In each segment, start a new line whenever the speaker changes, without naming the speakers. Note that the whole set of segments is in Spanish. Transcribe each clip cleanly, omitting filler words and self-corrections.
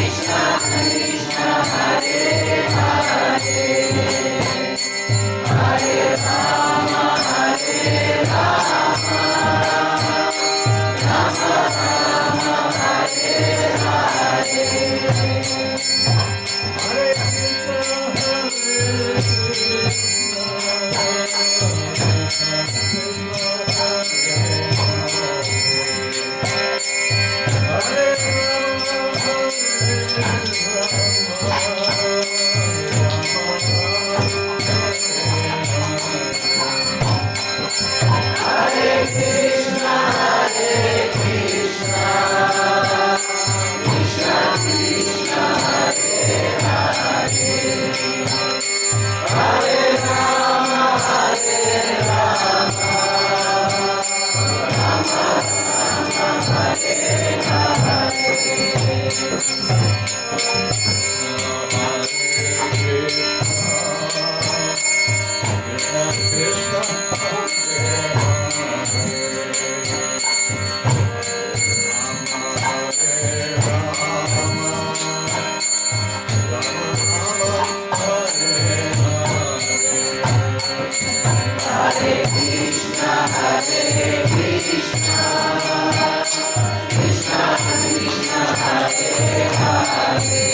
Krishna Krishna Hare Hare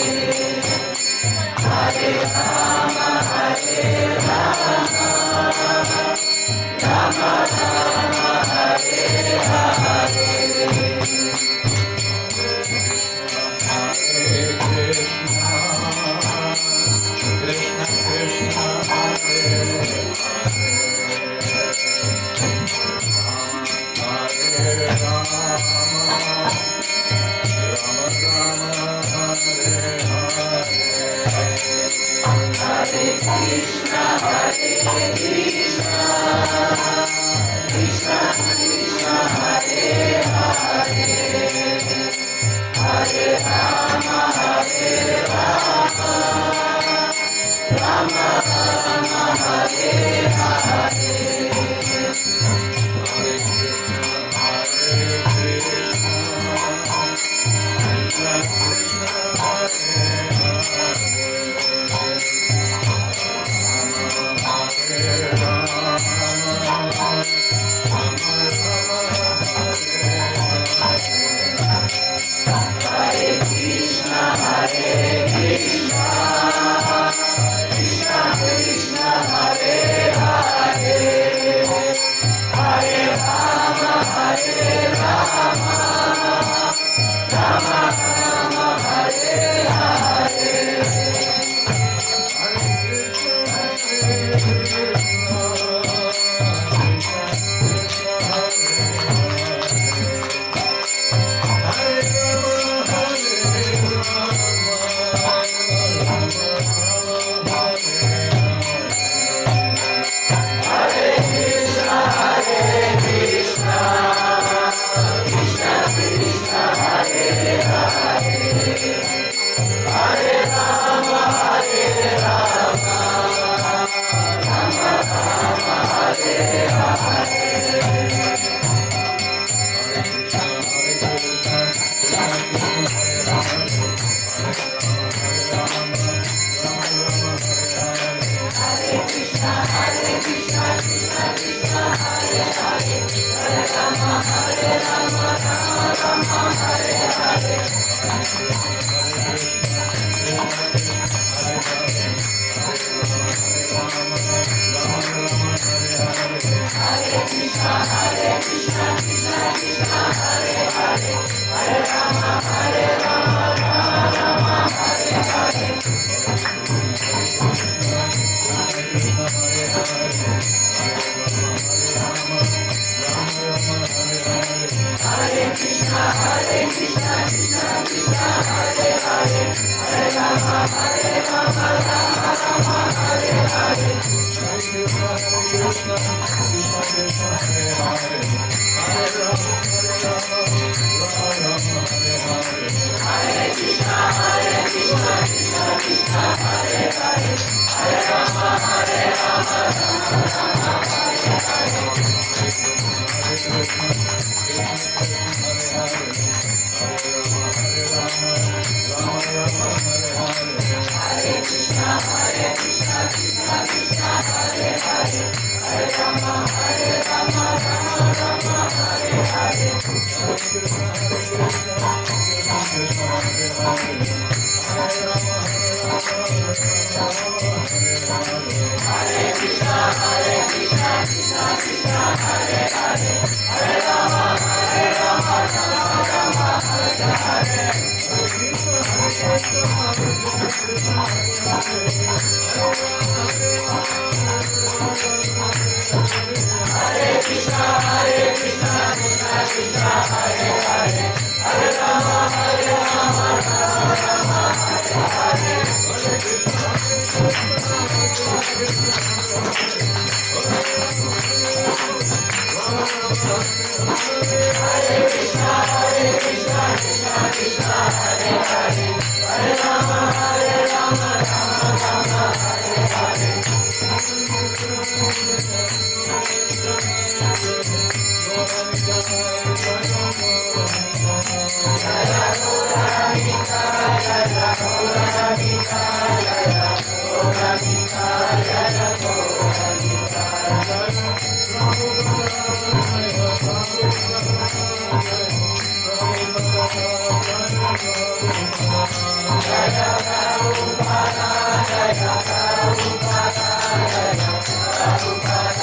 Jaya Prabhupada, Jaya Prabhupada, Jaya Prabhupada.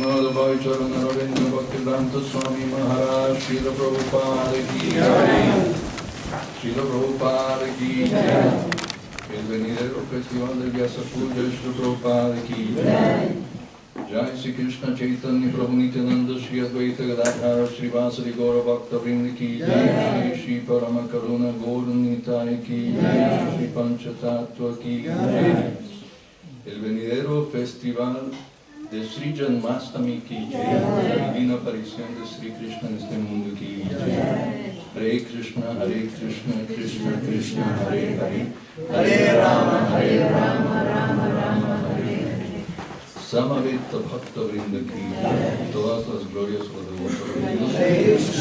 Srimad Bhai Charan Arvind Bhaktivedanta Swami Maharaj Srila Prabhupada Ki Jai. Srila Prabhupada Ki Jai. El venidero festival del Vyasa Puja Srila Prabhupada Ki Jai. Jai Sri Krishna Chaitanya Prabhu Nityananda Sri Advaita Gadadhara Sri Vasari Gaura Bhakta Vrinda Ki Jai. Shri Shri Parama Karuna Gaura Nitai Ki Jai. Shri Pancha Tattva Ki Jai. El venidero festival de Sri Janmastami Ki Jai. La divina aparición de Sri Krishna en este mundo Ki Jai. Hare Krishna, Krishna Krishna, Hare Hare, Hare Rama, Rama Rama, Hare Hare. Samaveta Bhakta Vrinda Ki Jai. Todas las glorias por devotos reunidos,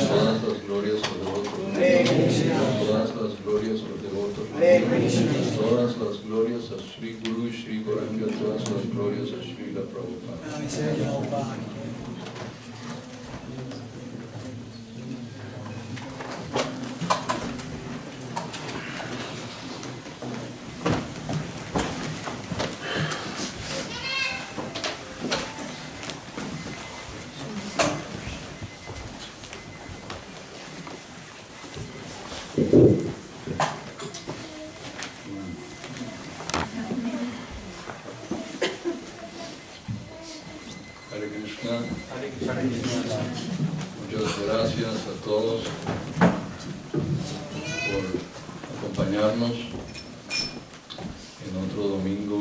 todas las glorias por devotos reunidos, todas las glorias por devotos reunidos, todas las glorias a Sri Guru, Sri Gauranga, todas las glorias a Srila Prabhupada. Muchas gracias a todos por acompañarnos en otro domingo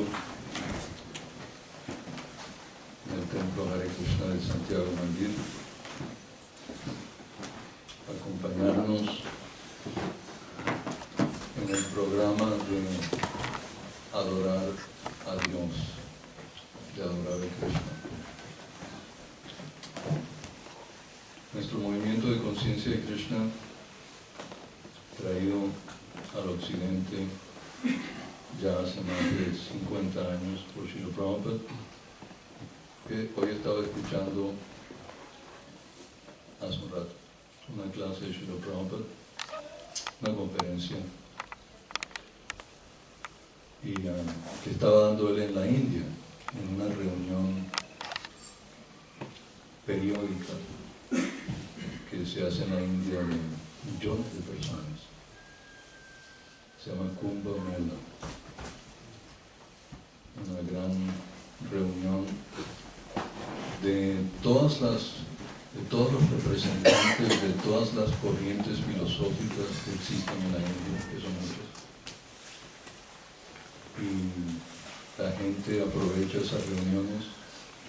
en el Templo Hare Krishna de Santiago Mandir, acompañarnos en el programa de adorar a Dios, de adorar a Krishna. Nuestro movimiento de conciencia de Krishna, traído al occidente ya hace más de 50 años por Srila Prabhupada, que hoy estaba escuchando hace un rato una clase de Srila Prabhupada, una conferencia, y que estaba dando él en la India, en una reunión periódica que se hace en la India de millones de personas. Se llama Kumbh Mela, una gran reunión de todos los representantes de todas las corrientes filosóficas que existen en la India, que son muchas. Y la gente aprovecha esas reuniones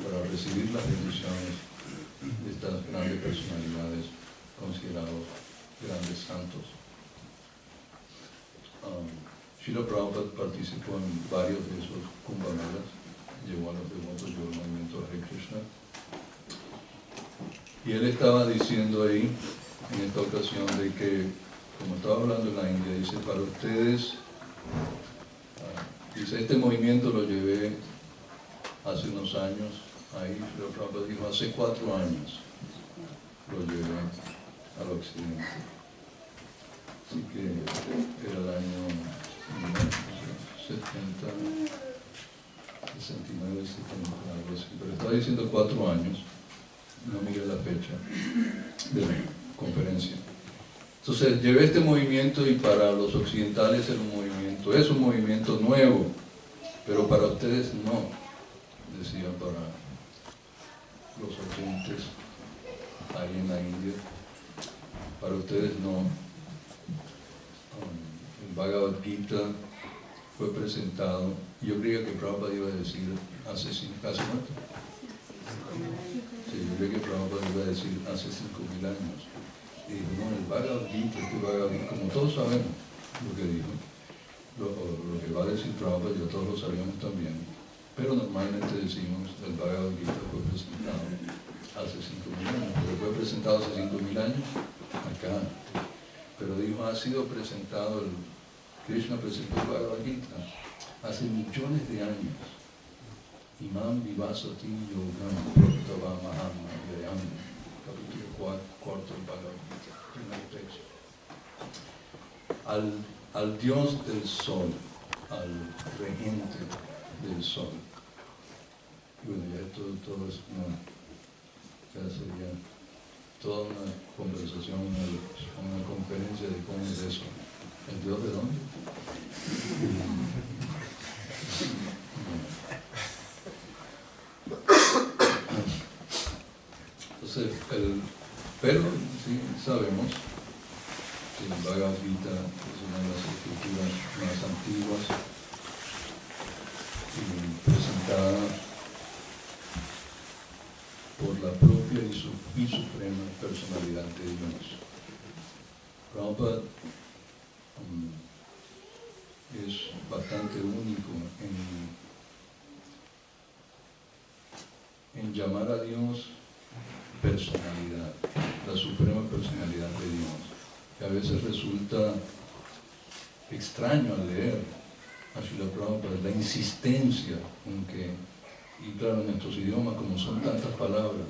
para recibir las bendiciones de estas grandes personalidades considerados grandes santos. Srila Prabhupada participó en varios de esos Kumbh Melas, llevó a los devotos del movimiento Hare Krishna, y él estaba diciendo ahí, en esta ocasión, de que, como estaba hablando en la India, dice, para ustedes, dice, este movimiento lo llevé hace unos años. Ahí Srila Prabhupada dijo, hace 4 años lo llevé al occidente. Así que era el año 69, 70, algo así. Pero estaba diciendo 4 años, no miré la fecha de la conferencia. Entonces llevé este movimiento y para los occidentales era es un movimiento nuevo, pero para ustedes no, decía para los oyentes ahí en la India, para ustedes no. El Bhagavad Gita fue presentado, yo creía que Prabhupada iba a decir hace cuánto. Sí, yo creía que Prabhupada iba a decir hace 5.000 años. Y dijo, no, el Bhagavad Gita, como todos sabemos lo que dijo, lo que va a decir Prabhupada, ya todos lo sabíamos también. Pero normalmente decimos el Bhagavad Gita fue presentado hace 5.000 años, pero fue presentado hace 5.000 años acá. Pero dijo, ha sido presentado, Krishna presentó el Bhagavad Gita hace millones de años. Imam Vivasati Yogam Praktava Mahama Vyayam, capítulo 4 del Bhagavad Gita, primer texto. Al Dios del Sol, al regente del Sol. Y bueno, ya todo es Ya sería toda una conversación, una conferencia de cómo es eso. ¿El Dios de dónde? Entonces, pero sí sabemos que el Bhagavad Gita es una de las escrituras más antiguas y presentada por la propia y suprema personalidad de Dios. Prabhupada es bastante único en llamar a Dios personalidad, la suprema personalidad de Dios, que a veces resulta extraño al leer a Srila Prabhupada, la insistencia con que, y claro, en nuestros idiomas, como son tantas palabras,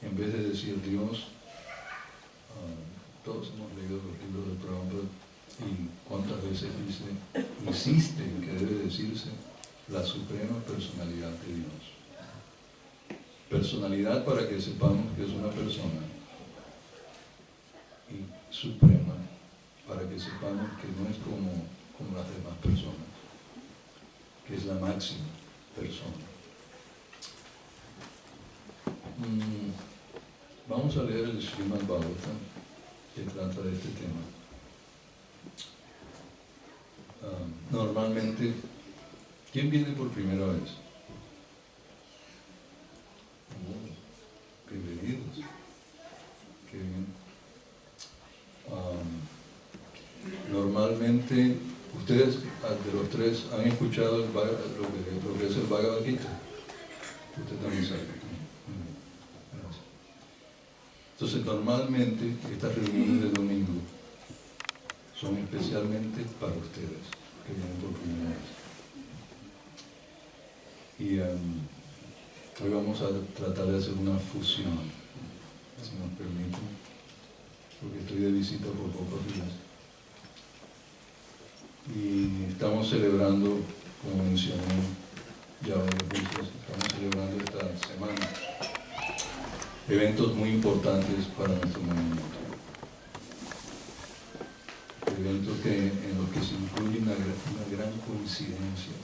en vez de decir Dios, todos hemos leído los libros de Prabhupada, y cuántas veces insiste en que debe decirse la suprema personalidad de Dios. Personalidad para que sepamos que es una persona, y suprema para que sepamos que no es como las demás personas, que es la máxima persona. Vamos a leer el Srimad Bhagavatam, que trata de este tema. Normalmente, ¿quién viene por primera vez? Bienvenidos. Qué bien. Normalmente, ustedes, de los tres, ¿han escuchado lo que es el Bhagavad Gita? Usted también sabe. Gracias. Entonces, normalmente, estas reuniones de domingo son especialmente para ustedes, que vienen por primera vez. Y hoy vamos a tratar de hacer una fusión, si nos permiten, porque estoy de visita por pocos días. Y estamos celebrando, como mencioné ya varias veces, estamos celebrando esta semana eventos muy importantes para nuestro movimiento. Eventos en los que se incluye una gran coincidencia.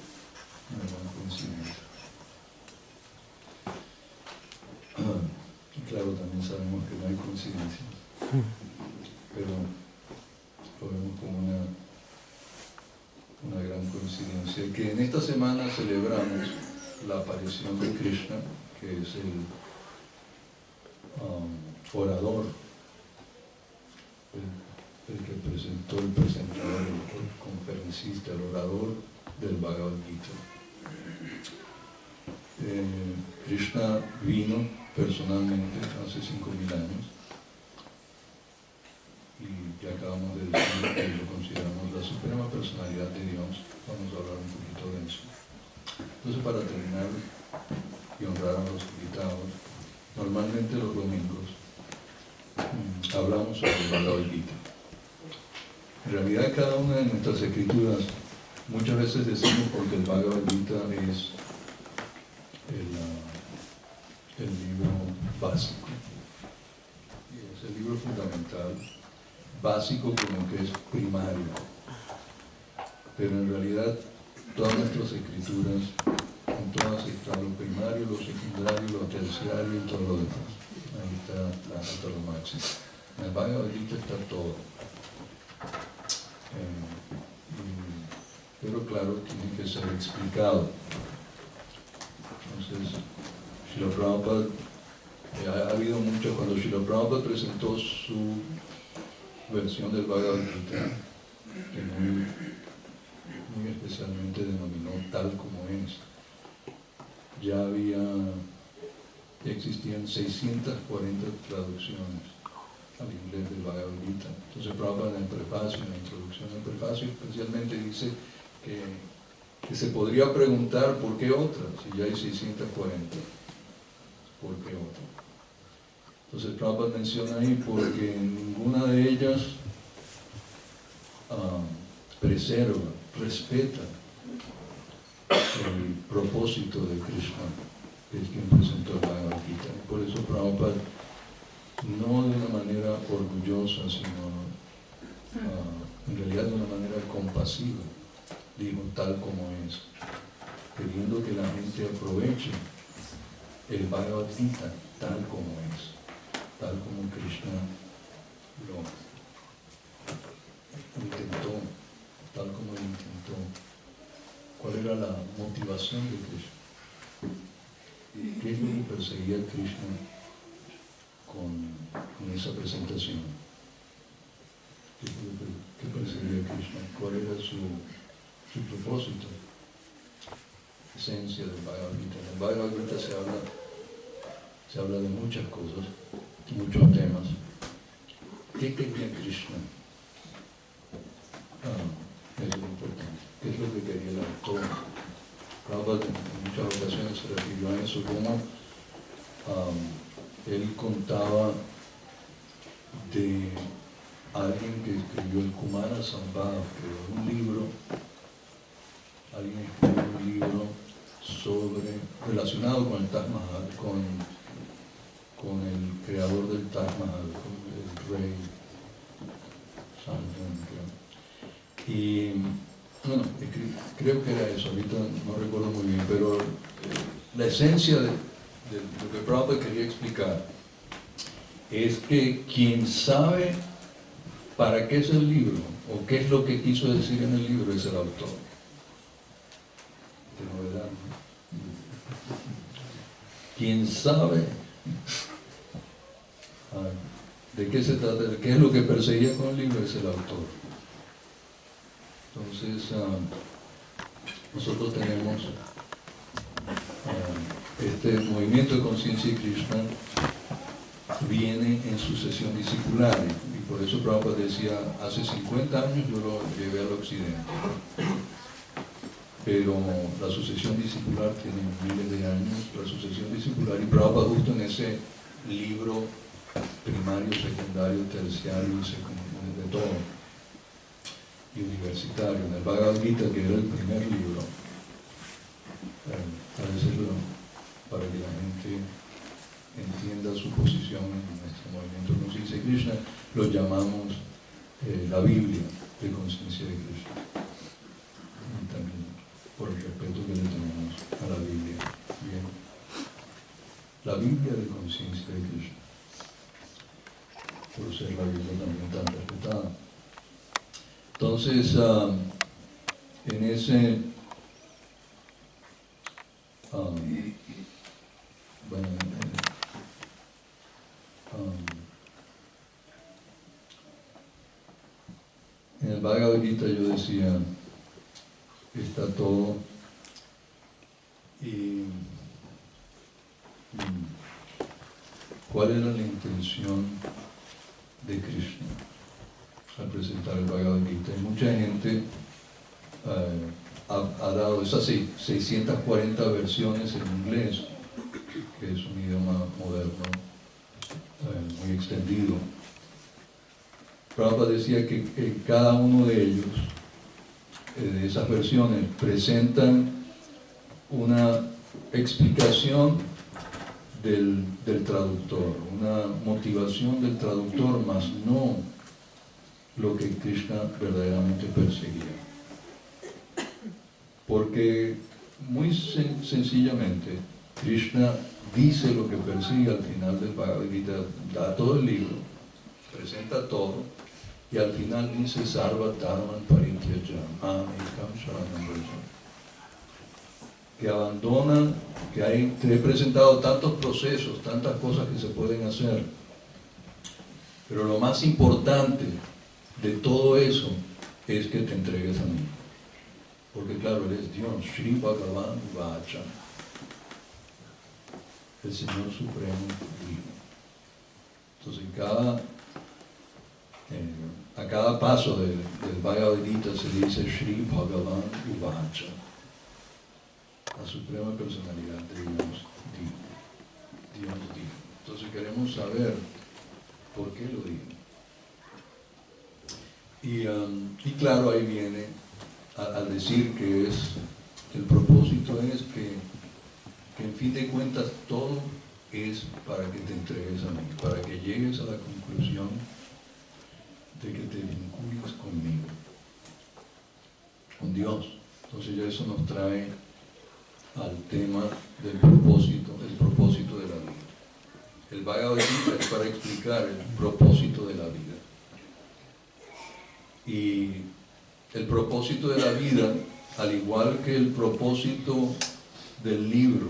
Una gran coincidencia. Y claro, también sabemos que no hay coincidencias, pero lo vemos como una gran coincidencia. Que en esta semana celebramos la aparición de Krishna, que es el orador, el que presentó, el presentador, el conferencista, el orador del Bhagavad Gita. Krishna vino personalmente hace 5.000 años y ya acabamos de decir que lo consideramos la suprema personalidad de Dios. Vamos a hablar un poquito de eso. Entonces, para terminar y honrar a los invitados, normalmente los domingos hablamos sobre el Bhagavad Gita. En realidad, cada una de nuestras escrituras, muchas veces decimos porque el Bhagavad Gita es el libro básico, es el libro fundamental, básico como que es primario, pero en realidad todas nuestras escrituras, en todas están lo primario, lo secundario, lo terciario y todo lo demás. Ahí está hasta lo máximo. En el Bhagavad Gita está todo. Pero claro, tiene que ser explicado. Entonces, Srila Prabhupada, ha habido mucho, cuando Srila Prabhupada presentó su versión del Bhagavad Gita, que muy especialmente denominó tal como es, ya existían 640 traducciones al inglés del Bhagavad Gita. Entonces Prabhupada en el prefacio, en la introducción del prefacio, especialmente dice que se podría preguntar ¿por qué otra? Si ya hay 640, ¿por qué otra? Entonces Prabhupada menciona ahí porque ninguna de ellas respeta el propósito de Krishna es quien presentó el Bhagavad Gita. Por eso Prabhupada, no de una manera orgullosa, sino en realidad de una manera compasiva, dijo tal como es, queriendo que la gente aproveche el Bhagavad Gita tal como es, tal como Krishna lo intentó, tal como lo intentó. ¿Cuál era la motivación de Krishna? ¿Qué es lo que perseguía Krishna con esa presentación? ¿Qué perseguía Krishna? ¿Cuál era su propósito? Esencia del Bhagavad Gita. En el Bhagavad Gita se habla de muchas cosas, muchos temas. ¿Qué quería Krishna? Eso es lo importante. ¿Qué es lo que quería el autor? Prabhupada en muchas ocasiones se refirió a eso, como él contaba de alguien que escribió el Kumara Sambhava, que un libro, alguien escribió un libro relacionado con el Taj Mahal, con el creador del Taj Mahal, con el rey Shahjahan, creo. Y bueno, creo que era eso, ahorita no recuerdo muy bien, pero la esencia de lo que Prabhupada quería explicar es que quien sabe para qué es el libro o qué es lo que quiso decir en el libro es el autor. Qué novedad, ¿no? Quien sabe de qué se trata, de qué es lo que perseguía con el libro es el autor. Entonces, nosotros tenemos este movimiento de conciencia de Krishna viene en sucesión discipular, y por eso Prabhupada decía, hace 50 años yo lo llevé al occidente, pero la sucesión discipular tiene miles de años, la sucesión discipular, y Prabhupada justo en ese libro primario, secundario, terciario, de todo, y universitario, en el Bhagavad Gita, que era el primer libro, para decirlo, para que la gente entienda su posición en este movimiento de conciencia de Krishna, lo llamamos la Biblia de conciencia de Krishna. Y también por el respeto que le tenemos a la Biblia. Bien. La Biblia de conciencia de Krishna, por ser la Biblia también tan respetada. Entonces, en ese bueno, en el Bhagavad Gita yo decía, está todo, y ¿cuál era la intención de Krishna al presentar el Bhagavad Gita? Y mucha gente ha dado esas 640 versiones en inglés, que es un idioma moderno, muy extendido. Prabhupada decía que cada uno de ellos, de esas versiones, presentan una explicación del traductor, una motivación del traductor, más no lo que Krishna verdaderamente perseguía. Porque muy sencillamente Krishna dice lo que persigue al final del Bhagavad Gita, da todo el libro, presenta todo, y al final dice Sarva Dharman Parityaja Mamekam Sharanam Vraja, que abandonan, te he presentado tantos procesos, tantas cosas que se pueden hacer, pero lo más importante de todo eso es que te entregues a mí. Porque claro, Él es Dios, Shri Bhagavan Vacha, el Señor Supremo dijo. Entonces a cada paso del Bhagavad Gita se dice Shri Bhagavan Vacha, la Suprema Personalidad de Dios dijo. Dios dijo. Entonces queremos saber por qué lo dijo. Y claro, ahí viene al decir que el propósito es que que en fin de cuentas todo es para que te entregues a mí, para que llegues a la conclusión de que te vincules conmigo, con Dios. Entonces ya eso nos trae al tema del propósito de la vida. El Bhagavad Gita es para explicar el propósito de la vida. Y el propósito de la vida, al igual que el propósito del libro,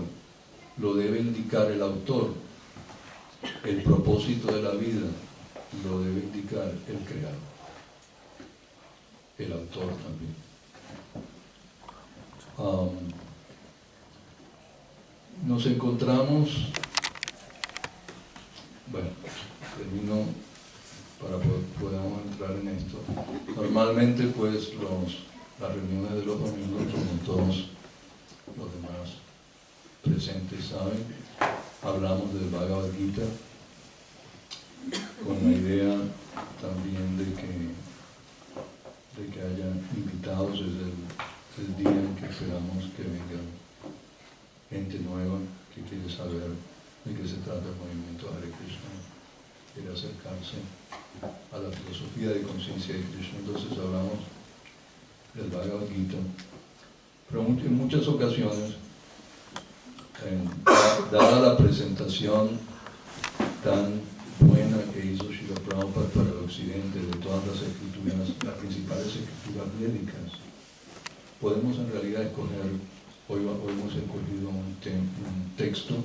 lo debe indicar el autor. El propósito de la vida lo debe indicar el creador, el autor también. Nos encontramos, bueno, termino para podamos entrar en esto. Normalmente pues las reuniones de los domingos, como todos los demás presentes saben, hablamos del Bhagavad Gita con la idea también de que haya invitados desde el día en que esperamos que venga gente nueva que quiere saber de qué se trata el movimiento Hare Krishna, quiere acercarse a la filosofía de conciencia de Krishna. Entonces hablamos del Bhagavad Gita, pero en muchas ocasiones, dada la presentación tan buena que hizo Srila Prabhupada para el occidente de todas las escrituras, las principales escrituras védicas, podemos en realidad escoger, hoy hemos escogido un texto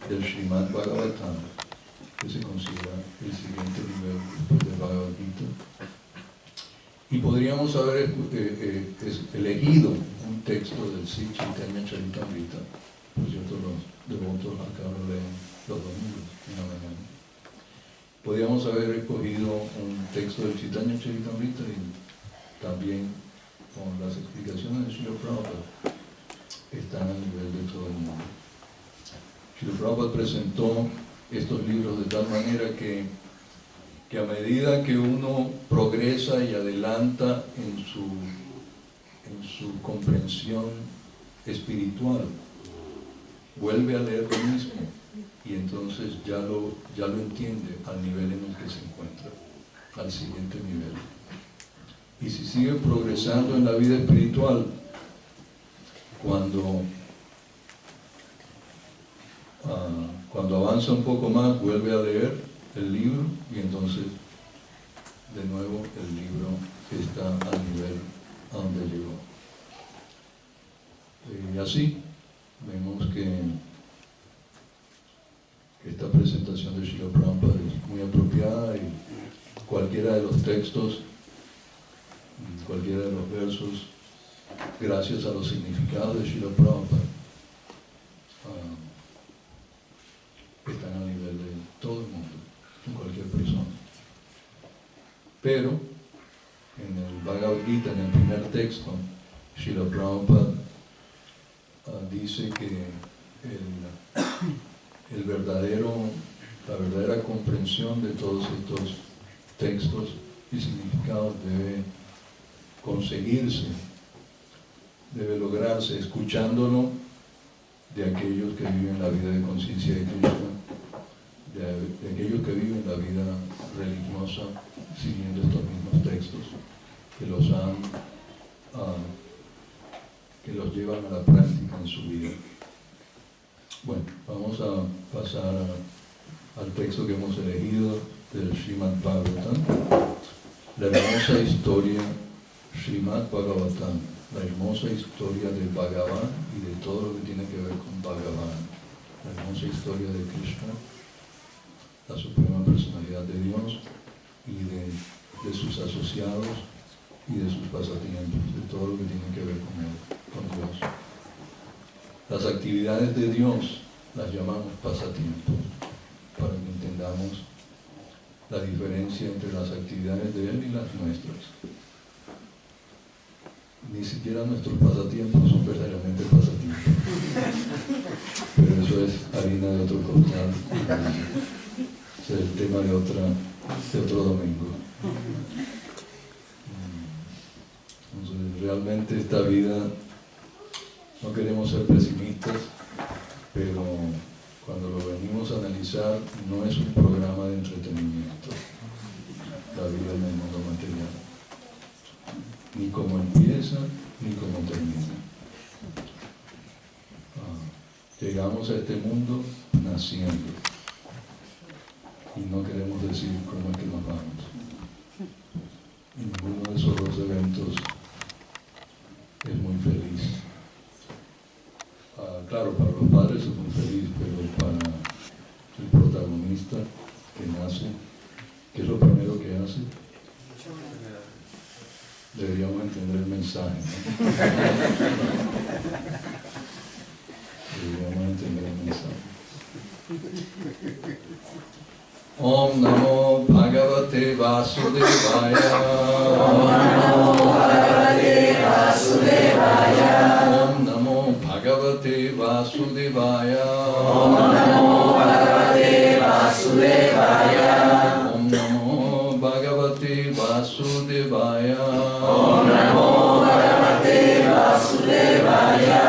del Srimad Bhagavatam, que se considera el siguiente nivel después del Bhagavad Gita. Y podríamos haber elegido un texto del Sri Chaitanya Charitamrita. Por cierto, los devotos acá lo leen los domingos en la mañana. Podríamos haber escogido un texto del Chaitanya Charitamrita y también con las explicaciones de Srila Prabhupada están a nivel de todo el mundo. Srila Prabhupada presentó estos libros de tal manera que a medida que uno progresa y adelanta en su comprensión espiritual, vuelve a leer lo mismo y entonces ya lo entiende al nivel en el que se encuentra, al siguiente nivel. Y si sigue progresando en la vida espiritual, cuando avanza un poco más, vuelve a leer el libro y entonces de nuevo el libro está al nivel a donde llegó. Y así vemos que esta presentación de Srila Prabhupada es muy apropiada y cualquiera de los textos, cualquiera de los versos, gracias a los significados de Srila Prabhupada, están a nivel de todo el mundo, en cualquier persona. Pero en el Bhagavad Gita, en el primer texto, Srila Prabhupada dice que la verdadera comprensión de todos estos textos y significados debe conseguirse, debe lograrse escuchándolo de aquellos que viven la vida de conciencia de Krishna, de aquellos que viven la vida religiosa siguiendo estos mismos textos, que los llevan a la práctica en su vida. Bueno, vamos a pasar al texto que hemos elegido del Srimad Bhagavatam, la hermosa historia Srimad Bhagavatam, la hermosa historia de Bhagavan y de todo lo que tiene que ver con Bhagavan, la hermosa historia de Krishna, la suprema personalidad de Dios y de sus asociados y de sus pasatiempos, de todo lo que tiene que ver con él, con Dios. Las actividades de Dios las llamamos pasatiempos, para que entendamos la diferencia entre las actividades de Él y las nuestras. Ni siquiera nuestros pasatiempos son verdaderamente pasatiempos, pero eso es harina de otro costal, ese es el tema de otro domingo. Entonces, realmente esta vida, no queremos ser pesimistas, pero cuando lo venimos a analizar no es un programa de entretenimiento, la vida en el mundo material, ni cómo empieza ni cómo termina. Llegamos a este mundo naciendo y no queremos decir cómo es que nos vamos. Ninguno de esos dos eventos es muy feliz. Claro, para los padres es muy feliz, pero para el protagonista que nace, ¿qué es lo primero que hace? Deberíamos entender el mensaje, ¿no? Deberíamos entender el mensaje. Om Namo Bhagavate Vasudevaya. Om Namo Bhagavate Vasudevaya. Om Namo Bhagavate Vasudevaya. Om Namo Bhagavate Vasudevaya. Om Namo Bhagavate Vasudevaya. Om Namo Bhagavate Vasudevaya.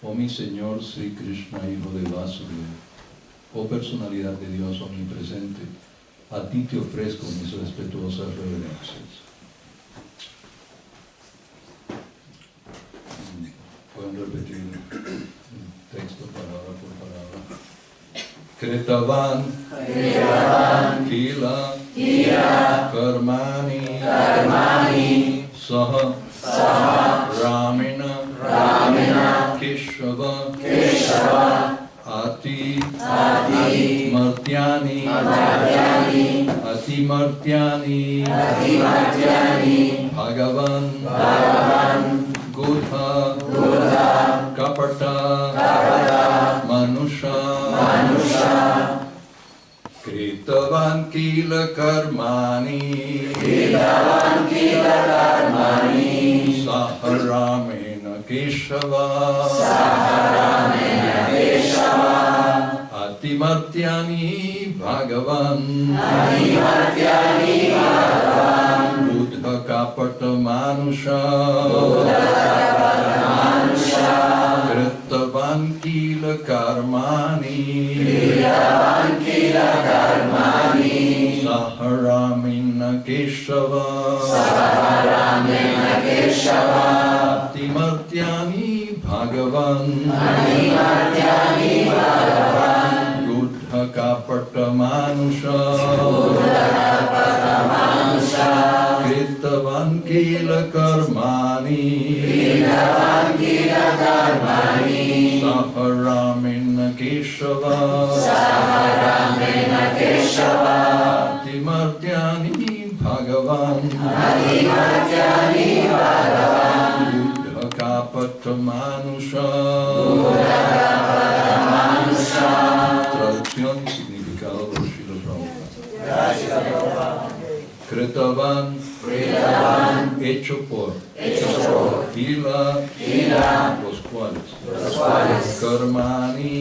Oh mi Señor Sri Krishna, Hijo de Vasudeva, oh personalidad de Dios omnipresente, a ti te ofrezco mis respetuosas reverencias. Pueden repetir el texto palabra por palabra. Kretavan, Kila, Karmani, Saha, Ramena, Keshava, Ati, Martyani, Bhagavan, Gudha, Kapata, Manusha, Kritavan Kila Karmani, Saharamena Keshava, Atimartyani Bhagavan, Buddha Kapata Manusha, Kritavan Kila Karmani, Saharamena Keshava, Atimartyani Bhagavan, Buddha Kapata Manusha, Kritavan Kila Karmani, Saharamena Keshava, Atimartyani Bhagavan, Buddha Kapata Manusha. Traducción y significado por Srila Prabhupada. Kretavan, hecho por, Kila, los cuales, Karmani,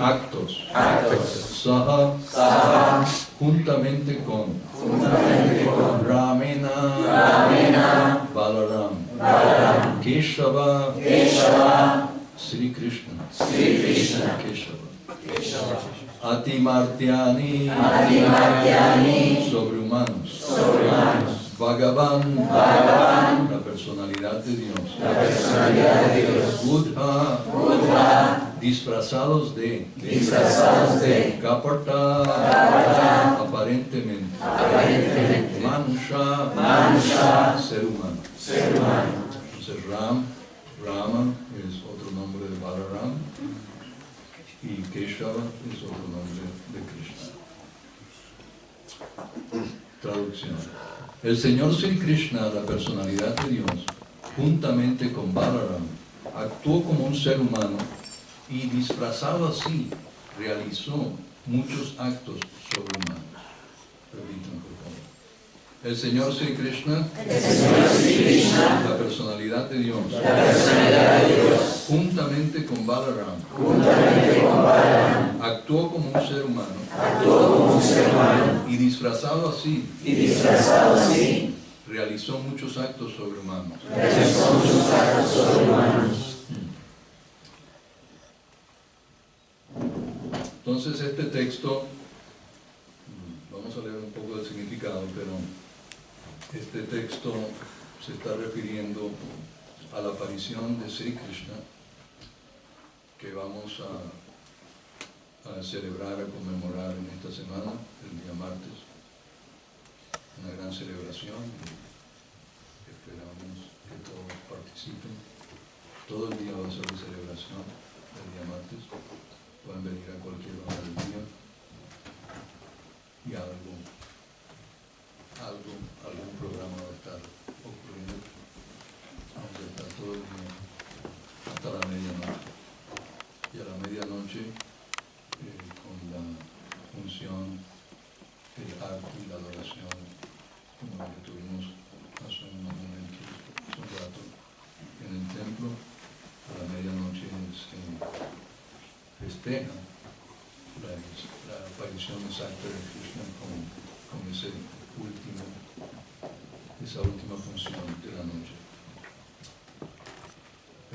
actos, Saha, juntamente con, Ramena, Balaram, Keshava, Sri Krishna, Keshava, Atimartyani, sobrehumanos, Bhagavan, la personalidad de Dios, Buddha, disfrazados de, Kapata, aparentemente, Manusha, ser humano. Entonces Rama es otro nombre de Balaram y Keshava es otro nombre de Krishna. Traducción. El Señor Sri Krishna, la personalidad de Dios, juntamente con Balaram, actuó como un ser humano y disfrazado así, realizó muchos actos sobrehumanos. Repítanlo, por favor. El Señor Sri Krishna, la personalidad de Dios, juntamente con Balaram, actuó como un ser humano y disfrazado así, realizó muchos actos sobrehumanos. Entonces este texto, vamos a leer un poco del significado, pero este texto se está refiriendo a la aparición de Sri Krishna, que vamos a celebrar, a conmemorar en esta semana, el día martes. Una gran celebración. Esperamos que todos participen. Todo el día va a ser de celebración, el día martes. Pueden venir a cualquier hora del día. Y algún programa va a estar ocurriendo. Vamos a estar todo el día hasta la medianoche. Y a la medianoche, con la función, el acto y la adoración, como la que tuvimos hace unos momentos, hace un rato, en el templo, a la medianoche se festeja la aparición exacta de Krishna con esa última función de la noche.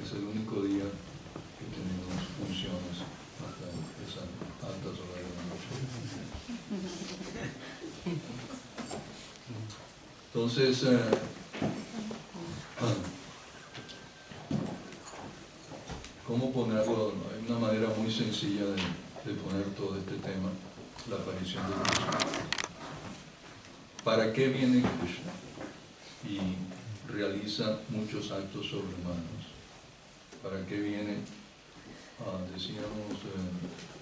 Es el único día que tenemos funciones hasta esas altas horas de la noche. Entonces, ¿cómo ponerlo? Hay una manera muy sencilla de poner todo este tema, la aparición de Krishna. ¿Para qué viene Krishna? Y realiza muchos actos sobrehumanos. ¿Para qué viene? Decíamos,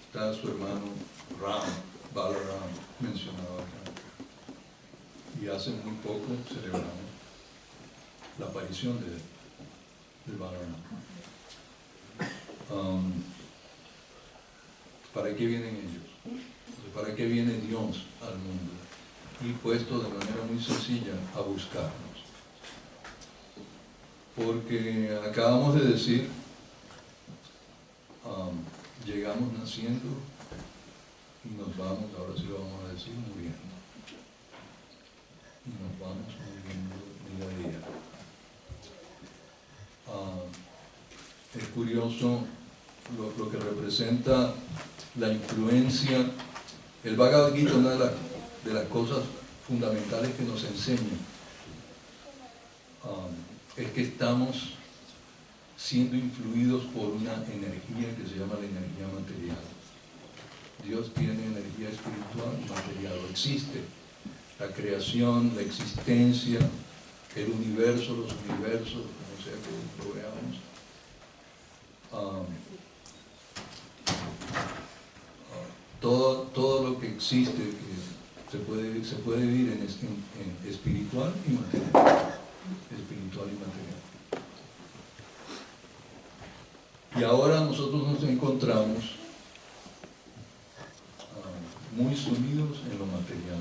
está su hermano Ram, Balaram, mencionado acá. Y hace muy poco celebramos la aparición de Balaram. ¿Para qué vienen ellos? ¿Para qué viene Dios al mundo? Y puesto de manera muy sencilla a buscarnos. Porque acabamos de decir, llegamos naciendo y nos vamos, ahora sí lo vamos a decir, muriendo. Y nos vamos muriendo día a día. Es curioso lo que representa la influencia. El Bhagavad Gita, una de las cosas fundamentales que nos enseña, es que estamos siendo influidos por una energía que se llama la energía material. Dios tiene energía espiritual y material. Existe la creación, la existencia, el universo, los universos, como sea que lo veamos. Todo lo que existe, que se puede vivir en espiritual y material. Espiritual y material. Y ahora nosotros nos encontramos muy sumidos en lo material.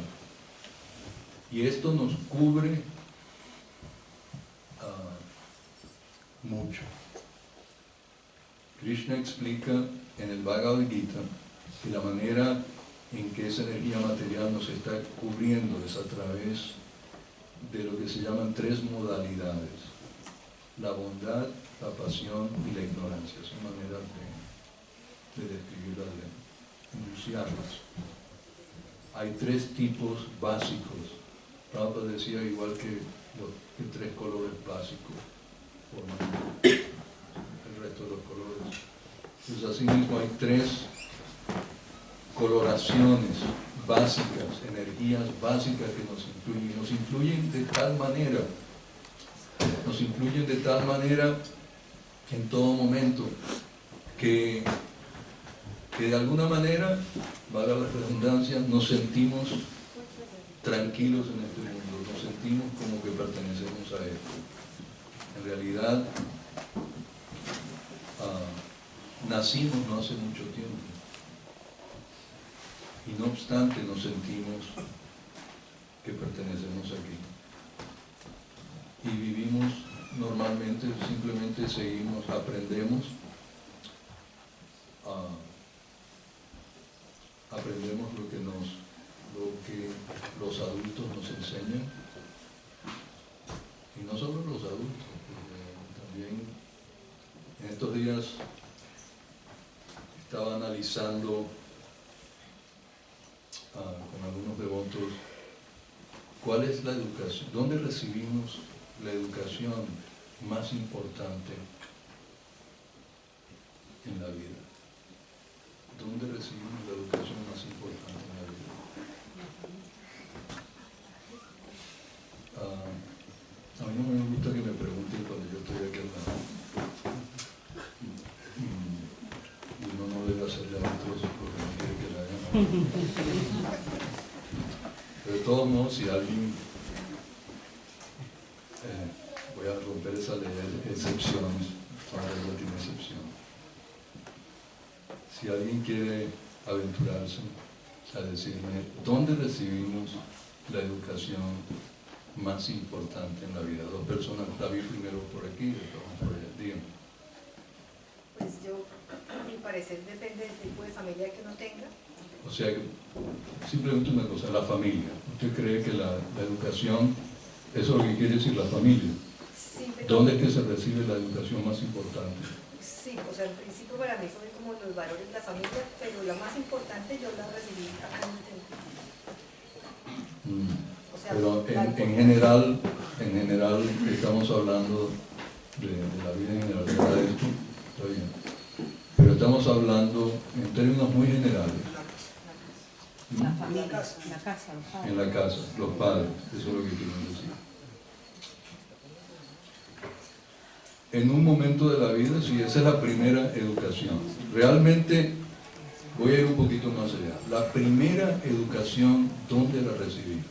Y esto nos cubre mucho. Krishna explica en el Bhagavad Gita que la manera en que esa energía material nos está cubriendo es a través de lo que se llaman tres modalidades: la bondad, la pasión y la ignorancia. Son maneras de describirlas, de enunciarlas. Hay tres tipos básicos. Prabhupada decía, igual que tres colores básicos forman el resto de los colores. Pues así mismo hay tres coloraciones básicas, energías básicas que nos influyen de tal manera en todo momento que de alguna manera, valga la redundancia, nos sentimos tranquilos en este mundo, nos sentimos como que pertenecemos a esto. En realidad, nacimos no hace mucho tiempo y no obstante nos sentimos que pertenecemos aquí. Y vivimos normalmente, simplemente seguimos, aprendemos lo que los adultos nos enseñan, no solo los adultos, también en estos días estaba analizando con algunos devotos cuál es la educación, dónde recibimos la educación más importante en la vida. ¿Dónde recibimos la educación más importante en la vida? A mí no me gusta que me pregunten cuando yo estoy aquí al lado. Y uno no debe hacerle adentros porque no quiere que le hagan nada. Pero de todos modos, si alguien, voy a romper esa ley de excepciones, toda regla tiene excepción. Si alguien quiere aventurarse a decirme dónde recibimos la educación más importante en la vida. Dos personas, David primero por aquí, después por allá. Díganme.
Pues yo, a mi parecer, depende del tipo de familia que uno tenga.
O sea, simplemente una cosa, la familia. ¿Usted cree que la educación, eso es lo que quiere decir la familia?
Sí, pero,
¿Dónde es que se recibe la educación más importante?
sí, o sea, en principio para mí son como los valores de la familia, pero la más importante yo la recibí acá en el templo. O sea,
pero en general estamos hablando de la vida en general, ¿verdad? Esto está bien. Pero estamos hablando en términos muy generales.
La familia, la casa, los padres.
En la casa, los padres, eso es lo que quiero decir. En un momento de la vida, sí, esa es la primera educación. Realmente, voy a ir un poquito más allá. La primera educación, ¿dónde la recibimos?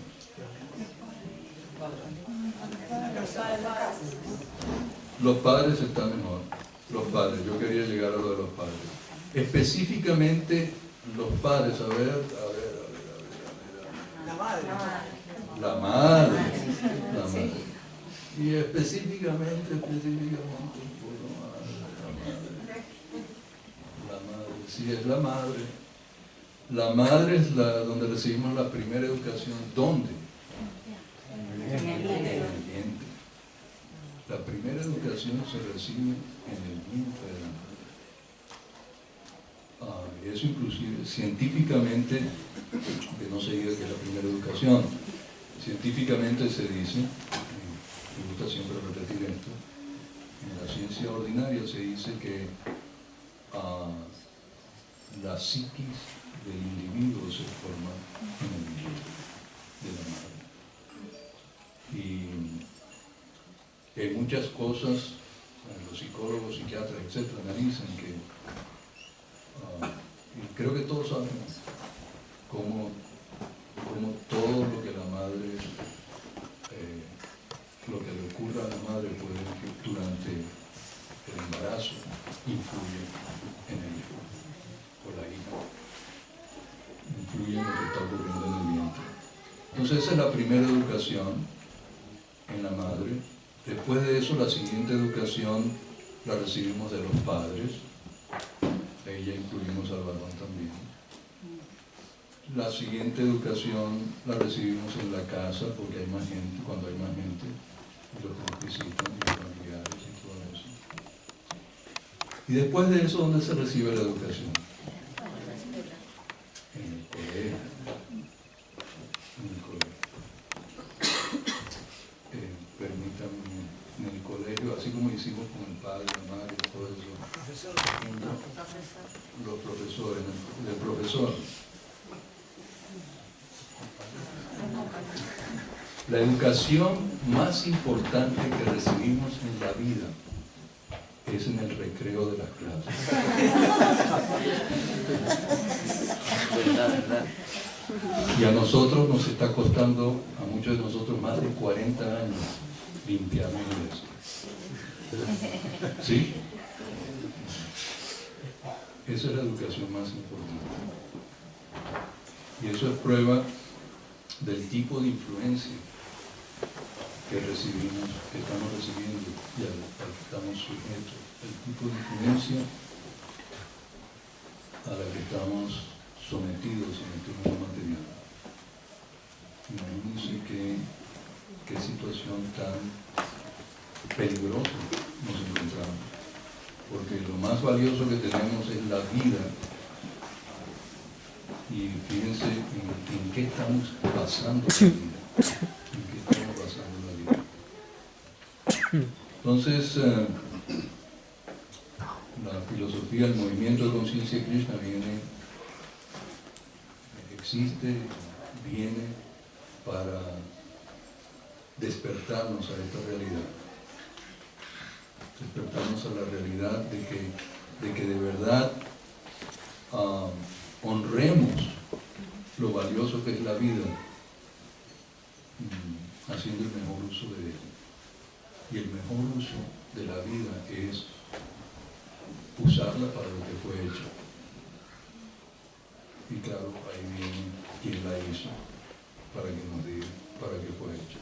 Los padres están mejor. Los padres, yo quería llegar a lo de los padres. Específicamente, los padres, a ver.
La madre.
La madre. Y específicamente, la madre, sí, es la madre. La madre es donde recibimos la primera educación. ¿Dónde? En el vientre. La primera educación se recibe en el vientre de la madre. Y eso inclusive científicamente, que no se diga que es la primera educación, científicamente se dice, me gusta siempre repetir esto, en la ciencia ordinaria se dice que la psiquis del individuo se forma en el vientre de la madre. Y hay muchas cosas, los psicólogos, psiquiatras, etcétera, analizan que, y creo que todos sabemos, cómo todo lo que la madre, lo que le ocurra a la madre puede, durante el embarazo, influye en el hijo o la hija, influye en lo que está ocurriendo en el vientre. Entonces esa es la primera educación en la madre. Después de eso, la siguiente educación la recibimos de los padres, ahí ya incluimos al varón también. La siguiente educación la recibimos en la casa, porque hay más gente, cuando hay más gente, los que visitan, y los familiares y todo eso. Y después de eso, ¿dónde se recibe la educación? En el colegio. En el colegio. Permítanme, en el colegio, así como hicimos con el padre, la madre y todo eso, los profesores, el profesor. La educación más importante que recibimos en la vida es en el recreo de las clases. Y a nosotros nos está costando, a muchos de nosotros, más de 40 años limpiarnos de eso. ¿Sí? Esa es la educación más importante. Y eso es prueba del tipo de influencia que recibimos, que estamos recibiendo y al que estamos sujetos. El tipo de influencia a la que estamos sometidos en este mundo material. Imagínense qué situación tan peligroso nos encontramos. Porque lo más valioso que tenemos es la vida. Y fíjense en qué estamos pasando la vida. En qué estamos pasando la vida. Entonces, la filosofía, el movimiento de conciencia de Krishna existe, viene para despertarnos a esta realidad. Despertarnos a la realidad de que de verdad honremos lo valioso que es la vida, haciendo el mejor uso de ella. Y el mejor uso de la vida es usarla para lo que fue hecha. Y claro, ahí viene quien la hizo, para que nos diga para qué fue hecha.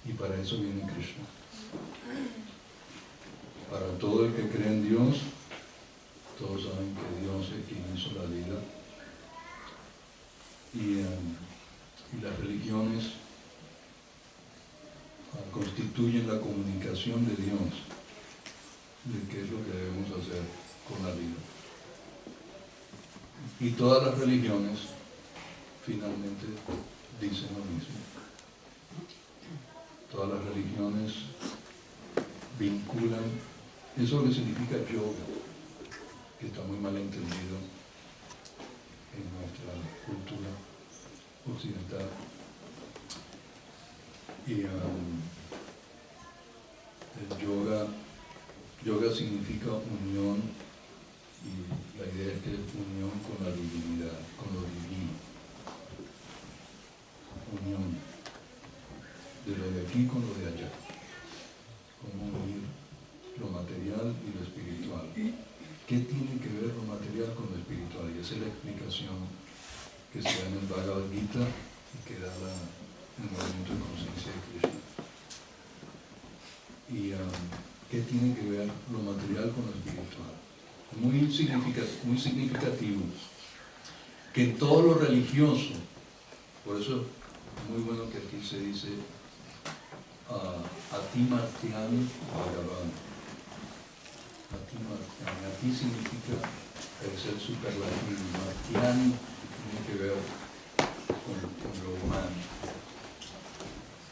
Y para eso viene Krishna. Para todo el que cree en Dios, todos saben que Dios es quien hizo la vida. Y las religiones constituyen la comunicación de Dios, de qué es lo que debemos hacer con la vida. Y todas las religiones finalmente dicen lo mismo. Todas las religiones vinculan, eso es lo que significa yoga, que está muy mal entendido en nuestra cultura occidental. Y el yoga significa unión, y la idea es que es unión con la divinidad, con lo divino. Unión de lo de aquí con lo de allá. Cómo unir lo material y lo espiritual. ¿Qué tiene que ver lo material con lo espiritual? Y esa es la explicación que se da en el Bhagavad Gita y que da el movimiento de conciencia de Krishna. Y ¿qué tiene que ver lo material con lo espiritual? Muy significativo que en todo lo religioso, por eso es muy bueno que aquí se dice Atimartyani Bhagavan. Atimartyani, Ati significa ser superlativo, Martyani tiene que ver con lo humano.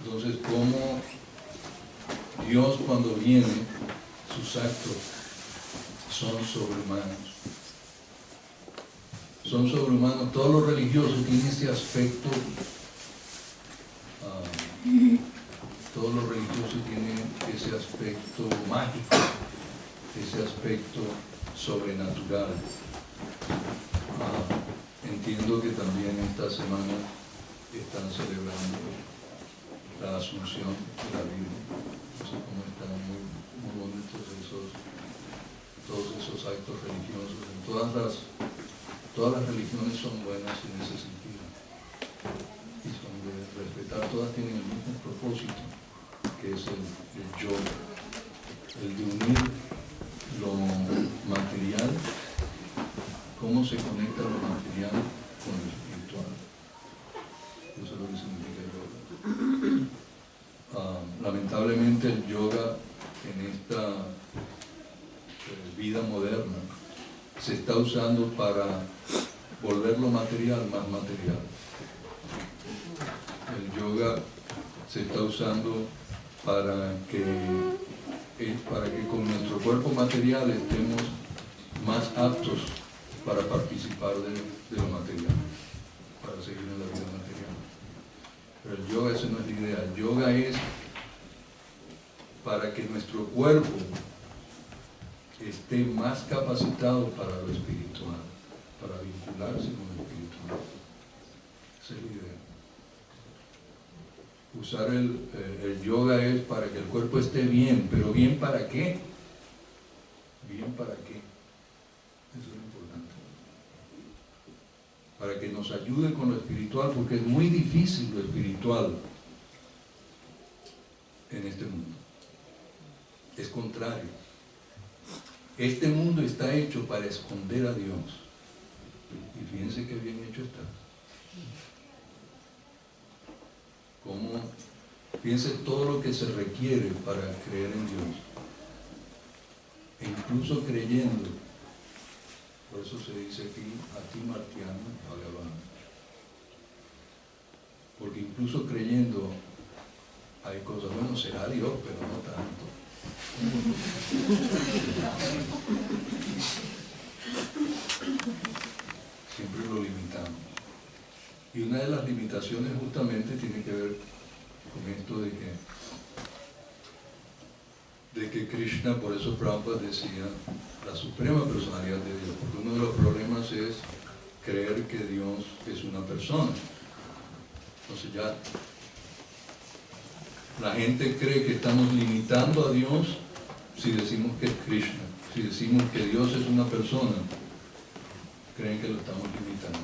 Entonces, como Dios cuando viene, sus actos son sobrehumanos. Son sobrehumanos. Todos los religiosos tienen ese aspecto, todos los religiosos tienen ese aspecto mágico, ese aspecto sobrenatural. Entiendo que también esta semana están celebrando la Asunción de la Virgen. No sé cómo están, muy bonitos todos esos actos religiosos. Todas las religiones son buenas en ese sentido. Y son de respetar, todas tienen el mismo propósito, que es el yoga, el de unir lo material, cómo se conecta lo material con lo espiritual. Eso es lo que significa el yoga. Lamentablemente el yoga en esta vida moderna se está usando para volver lo material más material. El yoga se está usando para que con nuestro cuerpo material estemos más aptos para participar de lo material, para seguir en la vida material. Pero el yoga, esa no es la idea. El yoga es para que nuestro cuerpo esté más capacitado para lo espiritual, para vincularse con lo espiritual. Esa es la idea. Usar el yoga es para que el cuerpo esté bien, pero ¿bien para qué? ¿Bien para qué? Eso es lo importante. Para que nos ayude con lo espiritual, porque es muy difícil lo espiritual en este mundo. Es contrario. Este mundo está hecho para esconder a Dios. Y fíjense qué bien hecho está. Como Piense todo lo que se requiere para creer en Dios. E incluso creyendo, por eso se dice aquí, a ti martiano, alabando. Porque incluso creyendo hay cosas, bueno, será Dios, pero no tanto. Siempre lo limitamos. Y una de las limitaciones justamente tiene que ver con esto de que Krishna, por eso Prabhupada decía, la suprema personalidad de Dios, porque uno de los problemas es creer que Dios es una persona. Entonces ya la gente cree que estamos limitando a Dios si decimos que es Krishna. Si decimos que Dios es una persona, creen que lo estamos limitando.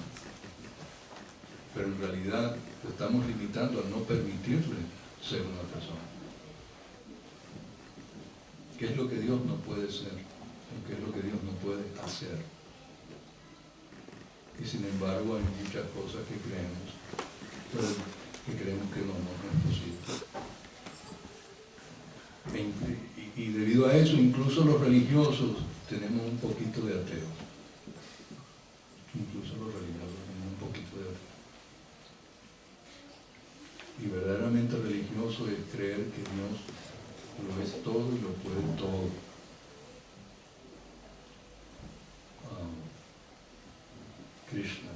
Pero en realidad lo estamos limitando al no permitirle ser una persona. ¿Qué es lo que Dios no puede ser? ¿O qué es lo que Dios no puede hacer? Y sin embargo hay muchas cosas que creemos, pero que creemos que no es posible. Y debido a eso, incluso los religiosos tenemos un poquito de ateo. Incluso los religiosos tenemos un poquito de ateo. Y verdaderamente religioso es creer que Dios lo es todo y lo puede todo. Krishna.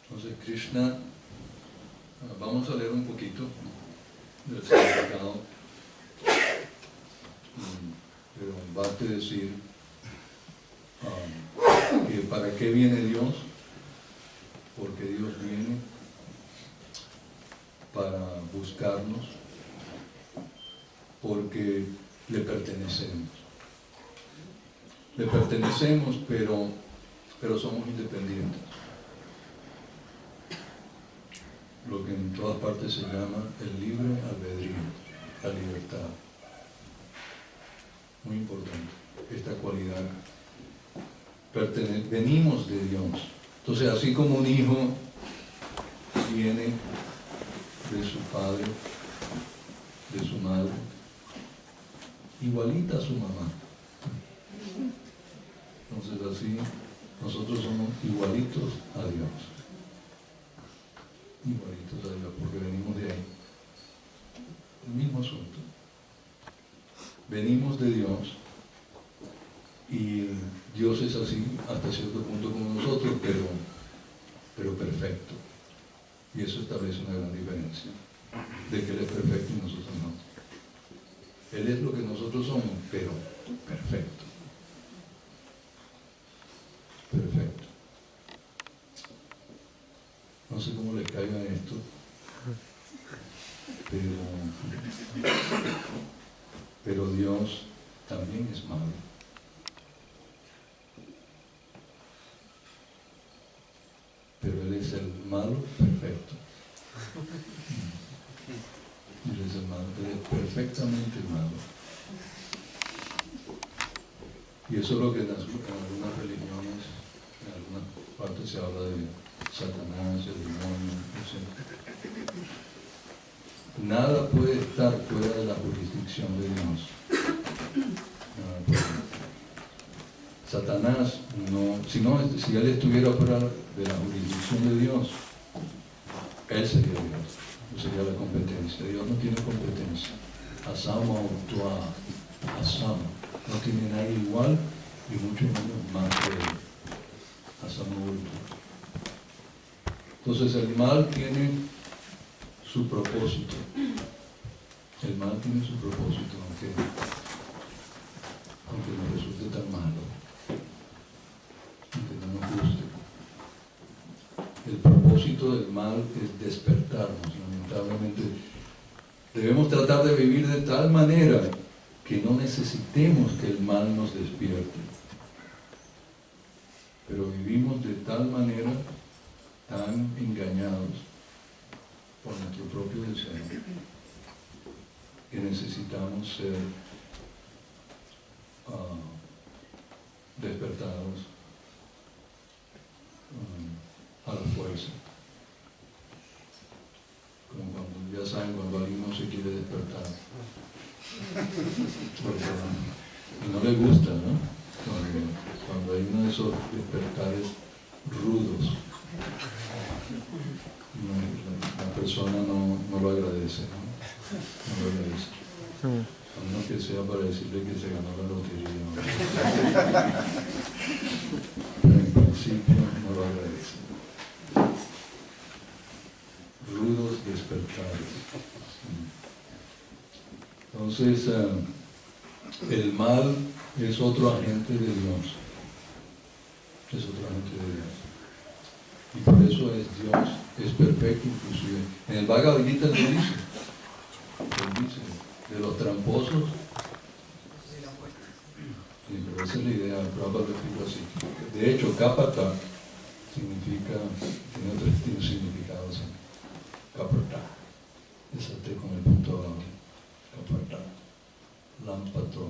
Entonces Krishna, vamos a leer un poquito del significado, pero basta decir que para qué viene Dios, porque Dios viene para buscarnos, porque le pertenecemos. Le pertenecemos, pero somos independientes. Lo que en todas partes se llama el libre albedrío, la libertad. Muy importante, esta cualidad. Venimos de Dios. Entonces, así como un hijo viene de su padre, de su madre, igualita a su mamá. Entonces, así nosotros somos igualitos a Dios. Igualitos a Dios, porque venimos de ahí. El mismo asunto. Venimos de Dios y Dios es así hasta cierto punto como nosotros, pero perfecto. Y eso establece una gran diferencia, de que Él es perfecto y nosotros no. Él es lo que nosotros somos, pero perfecto. Perfecto. No sé cómo les caiga esto, pero Dios también es malo. Pero Él es el malo perfecto. Él es el malo, Él es perfectamente malo. Y eso es lo que en algunas religiones, en algunas partes se habla de Satanás, el demonio, etc. Nada puede estar fuera de la jurisdicción de Dios. Satanás, si él estuviera fuera de la jurisdicción de Dios, él sería Dios, no sería la competencia. Dios no tiene competencia. Asama Urtua, Asama, no tiene nadie igual y mucho menos más que él. Asama Urtua. Entonces el mal tiene su propósito. El mal tiene su propósito, aunque nos resulte tan malo, aunque no nos guste. El propósito del mal es despertarnos, lamentablemente. Debemos tratar de vivir de tal manera que no necesitemos que el mal nos despierte. Pero vivimos de tal manera, tan engañados por nuestro propio deseo, que necesitamos ser despertados a la fuerza, como cuando saben cuando alguien no se quiere despertar. Porque no le gusta, ¿no? Cuando hay uno de esos despertares rudos, la persona no lo agradece, ¿no? No lo agradece. A menos que sea para decirle que se ganó la lotería, ¿no? Pero en principio no lo agradece. Rudos despertares. Entonces, el mal es otro agente de Dios. Es otro agente de Dios. Y por eso es Dios, es perfecto inclusive. En el Bhagavad Gita él dice, de los tramposos. Sí, pero esa es la idea, Prabhupada lo explica así. De hecho, Kapata significa, tiene otros significados. Kapata, desaté con el punto Kapata, Lampato.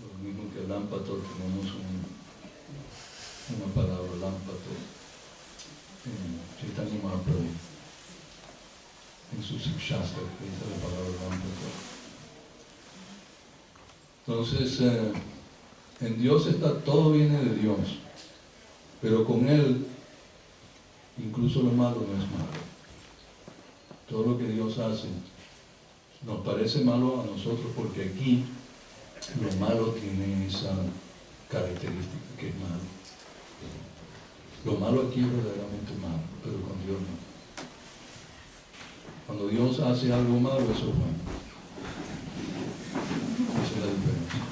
Lo mismo que Lampato, tenemos una palabra, Lampato, en Chaitanya Mahaprabhu, en su Sikshastra, que dice la palabra Lampato. Entonces, en Dios está, todo viene de Dios, pero con Él, incluso lo malo no es malo. Todo lo que Dios hace nos parece malo a nosotros porque aquí lo malo tiene esa característica que es malo. Lo malo aquí es verdaderamente malo, pero con Dios no. Cuando Dios hace algo malo, eso es bueno. Esa es la diferencia.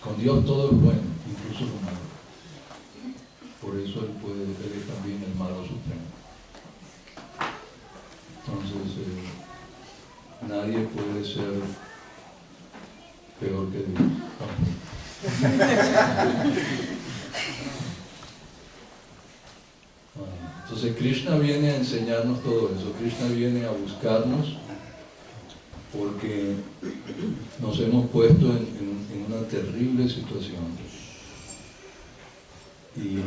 Con Dios todo es bueno, incluso lo malo. Por eso Él es también el malo supremo. Entonces, nadie puede ser peor que Dios. Entonces Krishna viene a enseñarnos todo eso. Krishna viene a buscarnos porque nos hemos puesto en una terrible situación. Y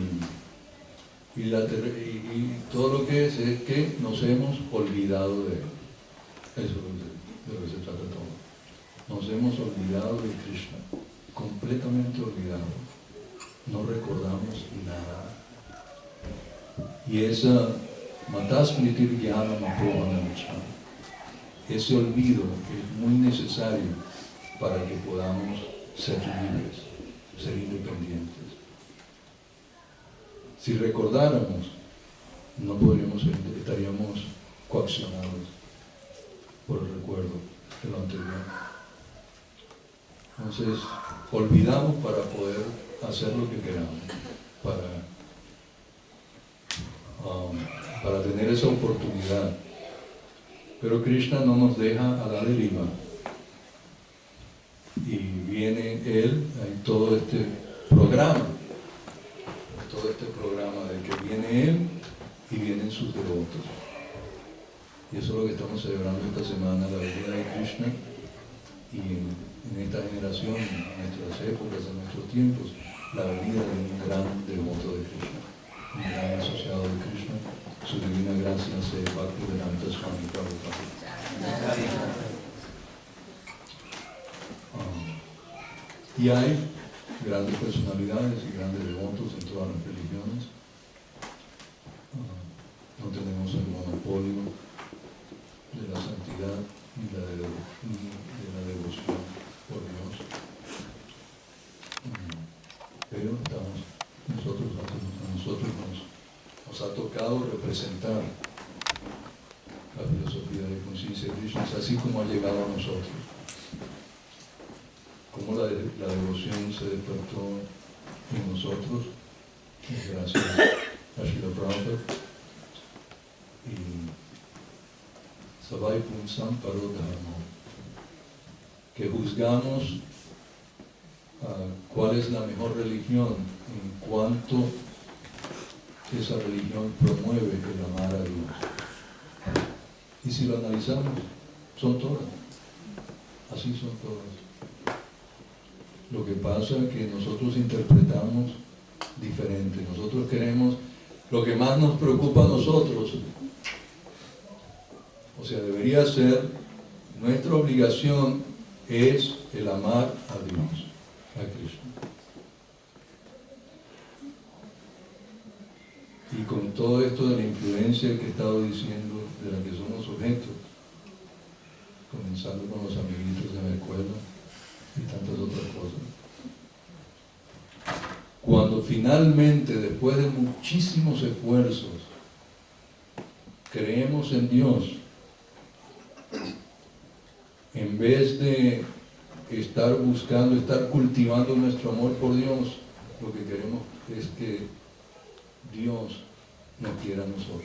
todo lo que es que nos hemos olvidado de Él. Eso es de lo que se trata todo. Nos hemos olvidado de Krishna, completamente olvidado. No recordamos nada. Y esa Matasmritir Jnana Mapohanamcha, ese olvido es muy necesario para que podamos ser libres, ser independientes. Si recordáramos, no podríamos, estaríamos coaccionados por el recuerdo de lo anterior. Entonces, olvidamos para poder hacer lo que queramos, para tener esa oportunidad. Pero Krishna no nos deja a la deriva. Y viene Él, hay todo este programa de que viene Él y vienen sus devotos. Y eso es lo que estamos celebrando esta semana, la venida de Krishna. Y en esta generación, en nuestras épocas, en nuestros tiempos, la venida de un gran devoto de Krishna, un gran asociado de Krishna, su divina gracia se Bhaktivedanta Swami Prabhupada. Y hay grandes personalidades y grandes devotos en todas las religiones. No tenemos el monopolio de la santidad ni de la devoción por Dios. Pero a nosotros nos ha tocado representar la filosofía de conciencia de Krishna, así como ha llegado a nosotros. Como la devoción se despertó en nosotros, gracias a Srila Prabhupada, y Savai Punsam Paro Dharma, que juzgamos cuál es la mejor religión en cuanto esa religión promueve el amar a Dios. Y si lo analizamos, son todas, así son todas. Lo que pasa es que nosotros interpretamos diferente. Nosotros queremos, lo que más nos preocupa a nosotros, O sea, debería ser, nuestra obligación es el amar a Dios, a Cristo. Y con todo esto de la influencia que he estado diciendo, de la que somos objetos, comenzando con los amiguitos de la escuela y tantas otras cosas. Cuando finalmente, después de muchísimos esfuerzos, creemos en Dios, en vez de estar buscando, estar cultivando nuestro amor por Dios, lo que queremos es que Dios nos quiera a nosotros.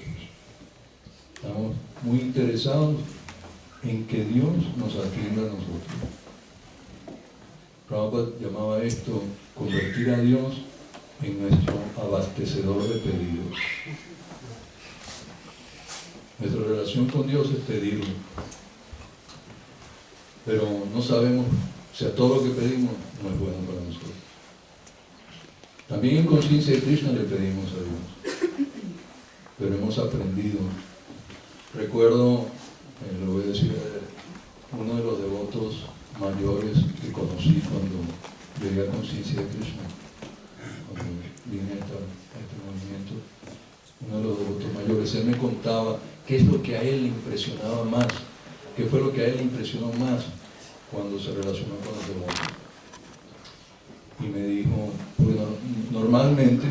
Estamos muy interesados en que Dios nos atienda a nosotros. Prabhupada llamaba esto convertir a Dios en nuestro abastecedor de pedidos. Nuestra relación con Dios es pedirlo, pero no sabemos, o sea, todo lo que pedimos no es bueno para nosotros. También en conciencia de Krishna le pedimos a Dios, pero hemos aprendido. Recuerdo, lo voy a decir, uno de los devotos mayores que conocí cuando llegué a conciencia de Krishna, cuando vine a este movimiento, uno de los devotos mayores, él me contaba qué es lo que a él le impresionaba más, qué fue lo que a él le impresionó más cuando se relacionó con los devotos. Y me dijo, bueno, normalmente,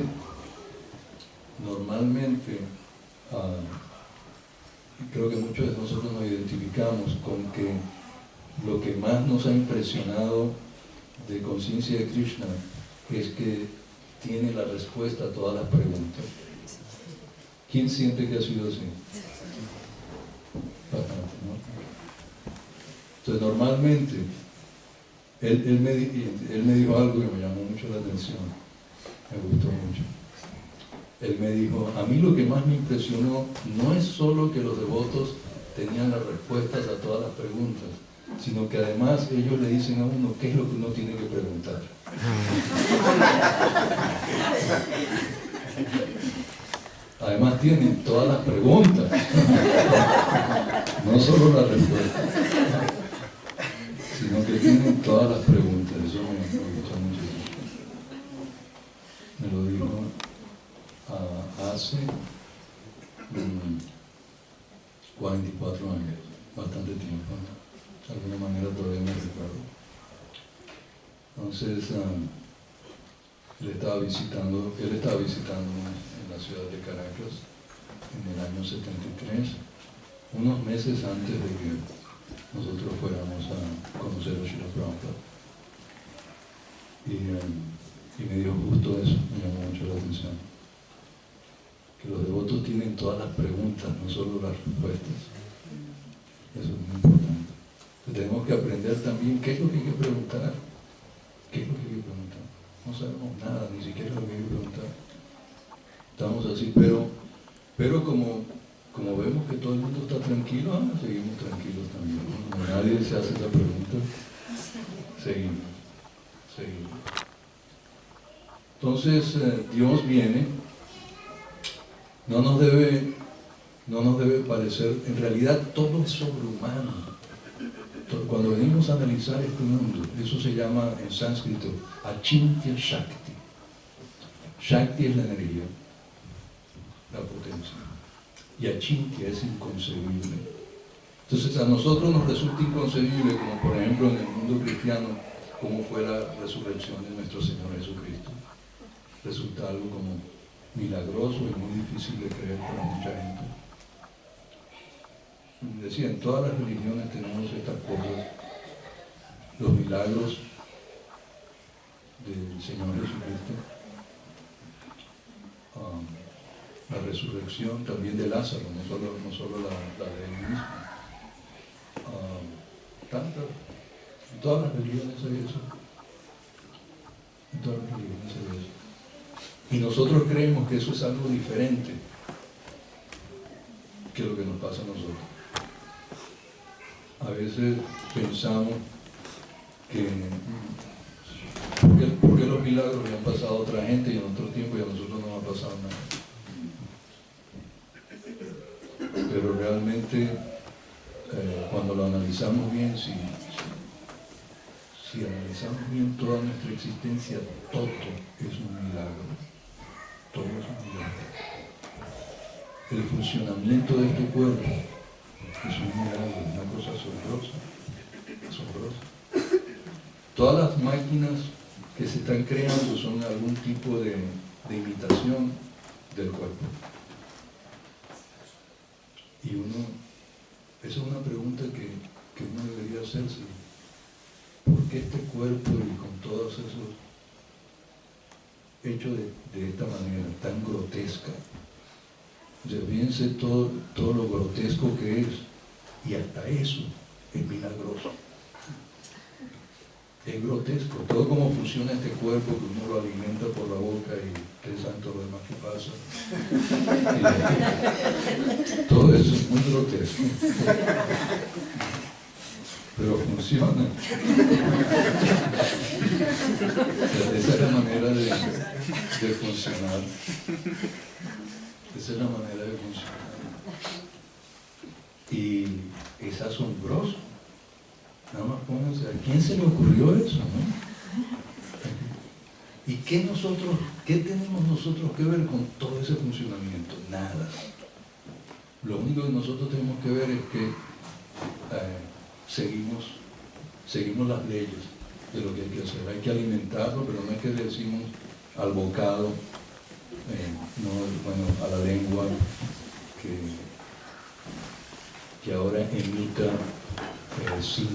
creo que muchos de nosotros nos identificamos con que lo que más nos ha impresionado de conciencia de Krishna es que tiene la respuesta a todas las preguntas. ¿Quién siente que ha sido así? Bastante, ¿no? Entonces, normalmente, él me dijo algo que me llamó mucho la atención, me gustó mucho. Él me dijo, a mí lo que más me impresionó no es solo que los devotos tenían las respuestas a todas las preguntas, sino que además ellos le dicen a uno qué es lo que uno tiene que preguntar. Además tienen todas las preguntas, no solo las respuestas, sino que tienen todas las preguntas. Eso me gustó mucho. Me lo dijo hace 44 años, bastante tiempo, ¿no? De alguna manera todavía me recuerdo. Entonces, él estaba visitando en la ciudad de Caracas en el año 73, unos meses antes de que nosotros fuéramos a conocer a Srila Prabhupada. Y me dijo justo eso, me llamó mucho la atención. Que los devotos tienen todas las preguntas, no solo las respuestas. Eso es muy importante. Tenemos que aprender también qué es lo que hay que preguntar. ¿Qué es lo que hay que preguntar? No sabemos nada, ni siquiera lo que hay que preguntar. Estamos así, pero como vemos que todo el mundo está tranquilo, seguimos tranquilos también, ¿no? Como nadie se hace esa pregunta, seguimos. Entonces, Dios viene, no nos debe parecer, en realidad todo es sobrehumano. Cuando venimos a analizar este mundo, eso se llama en sánscrito Achintya Shakti. Shakti es la energía, la potencia, y Achintya es inconcebible. Entonces a nosotros nos resulta inconcebible, como por ejemplo en el mundo cristiano, cómo fue la resurrección de nuestro Señor Jesucristo. Resulta algo como milagroso y muy difícil de creer para mucha gente. Decía, en todas las religiones tenemos estas cosas, los milagros del Señor Jesucristo, la resurrección también de Lázaro, no solo la de él mismo. En todas las religiones hay eso. En todas las religiones hay eso. Y nosotros creemos que eso es algo diferente que lo que nos pasa a nosotros. A veces pensamos que ¿por qué los milagros le han pasado a otra gente y en otro tiempo y a nosotros no nos ha pasado nada? Pero realmente cuando lo analizamos bien, si analizamos bien toda nuestra existencia, todo es un milagro. Todo es un milagro. El funcionamiento de este cuerpo es un milagro, una cosa asombrosa. Asombrosa. Todas las máquinas que se están creando son algún tipo de imitación del cuerpo. Y esa es una pregunta que uno debería hacerse. ¿Por qué este cuerpo y con todos esos hechos de esta manera tan grotesca? O sea, fíjense todo lo grotesco que es, y hasta eso es milagroso. Es grotesco, todo cómo funciona este cuerpo, que uno lo alimenta por la boca y ustedes saben todo lo demás que pasa. Todo eso es muy grotesco. Pero funciona. Esa es la manera de funcionar. Esa es la manera de funcionar. Y es asombroso. Nada más pónganse, ¿a quién se le ocurrió eso, no? ¿Y qué tenemos nosotros que ver con todo ese funcionamiento? Nada. Lo único que nosotros tenemos que ver es que seguimos las leyes de lo que hay que hacer. Hay que alimentarlo, pero no es que le decimos al bocado, a la lengua que ahora emita 5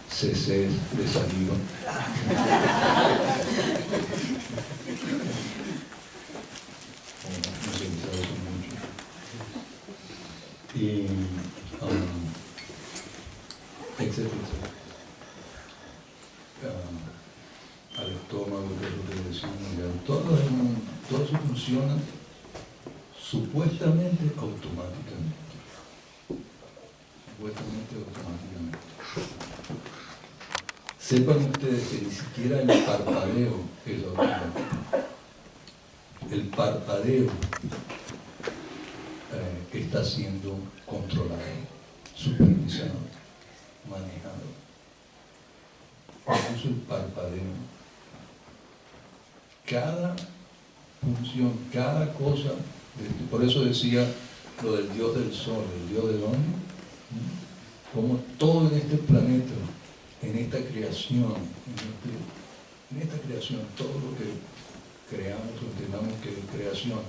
cc de saliva. No se usa eso mucho. Y etcétera, etcétera. Al estómago, que es lo que decimos, todo eso funciona supuestamente automáticamente. Sepan ustedes que ni siquiera el parpadeo es automático. El parpadeo está siendo controlado, supervisado, manejado. Incluso el parpadeo. Cada función, cada cosa, por eso decía lo del Dios del Sol, el Dios del hombre, como todo en este planeta, en esta creación, todo lo que creamos o entendamos que es creación,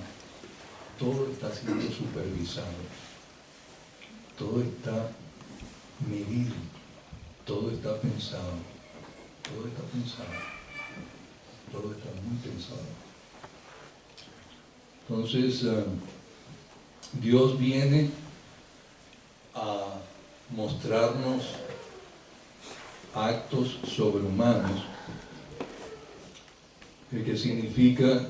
todo está siendo supervisado, todo está medido, todo está pensado, todo está muy pensado. Entonces, Dios viene a mostrarnos actos sobrehumanos, que significa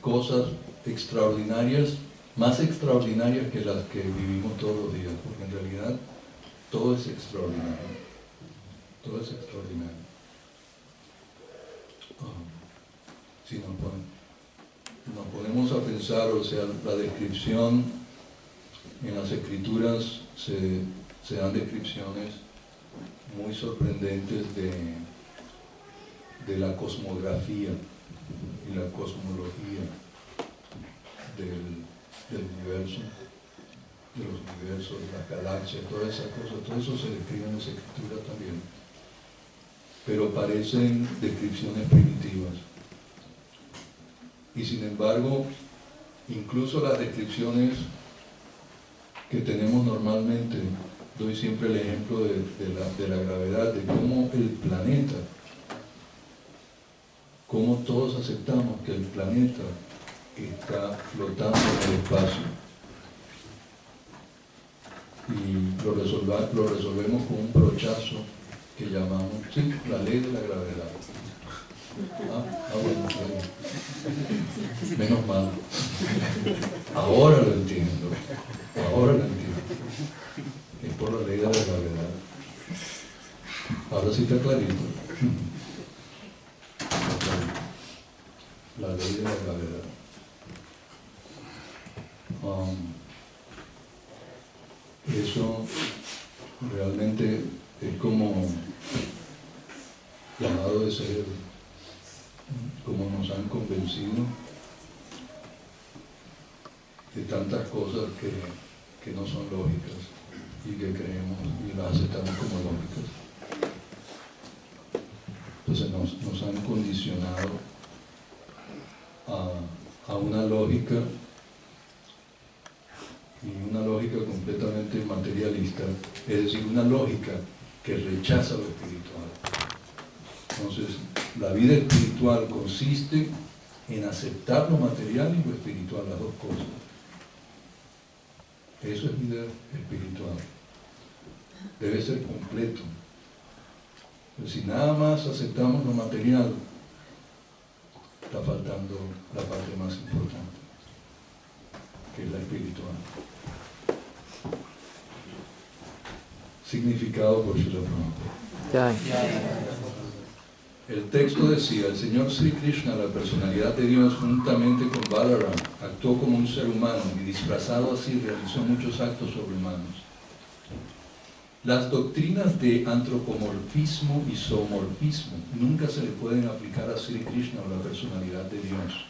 cosas extraordinarias, más extraordinarias que las que vivimos todos los días, porque en realidad todo es extraordinario. Todo es extraordinario. Si nos ponemos a pensar, o sea, la descripción en las escrituras se dan descripciones muy sorprendentes de la cosmografía y la cosmología del universo, de los universos, de las galaxias, todas esas cosas, todo eso se describe en las escrituras también, pero parecen descripciones primitivas. Y sin embargo, incluso las descripciones que tenemos normalmente, doy siempre el ejemplo de la gravedad, de cómo el planeta, cómo todos aceptamos que el planeta está flotando en el espacio. Y lo resolvemos con un brochazo que llamamos, la ley de la gravedad. Bueno, menos mal. Ahora lo entiendo. Es por la ley de la gravedad. Ahora sí está clarito. La ley de la gravedad. Eso realmente es como llamado de ser, como nos han convencido de tantas cosas que no son lógicas y que creemos y las aceptamos como lógicas. Entonces nos han condicionado a una lógica, y una lógica completamente materialista, es decir, una lógica que rechaza lo espiritual. Entonces, la vida espiritual consiste en aceptar lo material y lo espiritual, las dos cosas. Eso es vida espiritual. Debe ser completo. Pero si nada más aceptamos lo material, está faltando la parte más importante, que es la espiritual. Significado por Srila Prabhupada. El texto decía: el Señor Sri Krishna, la personalidad de Dios, juntamente con Balaram, actuó como un ser humano y disfrazado así realizó muchos actos sobrehumanos. Las doctrinas de antropomorfismo y zoomorfismo nunca se le pueden aplicar a Sri Krishna o la personalidad de Dios.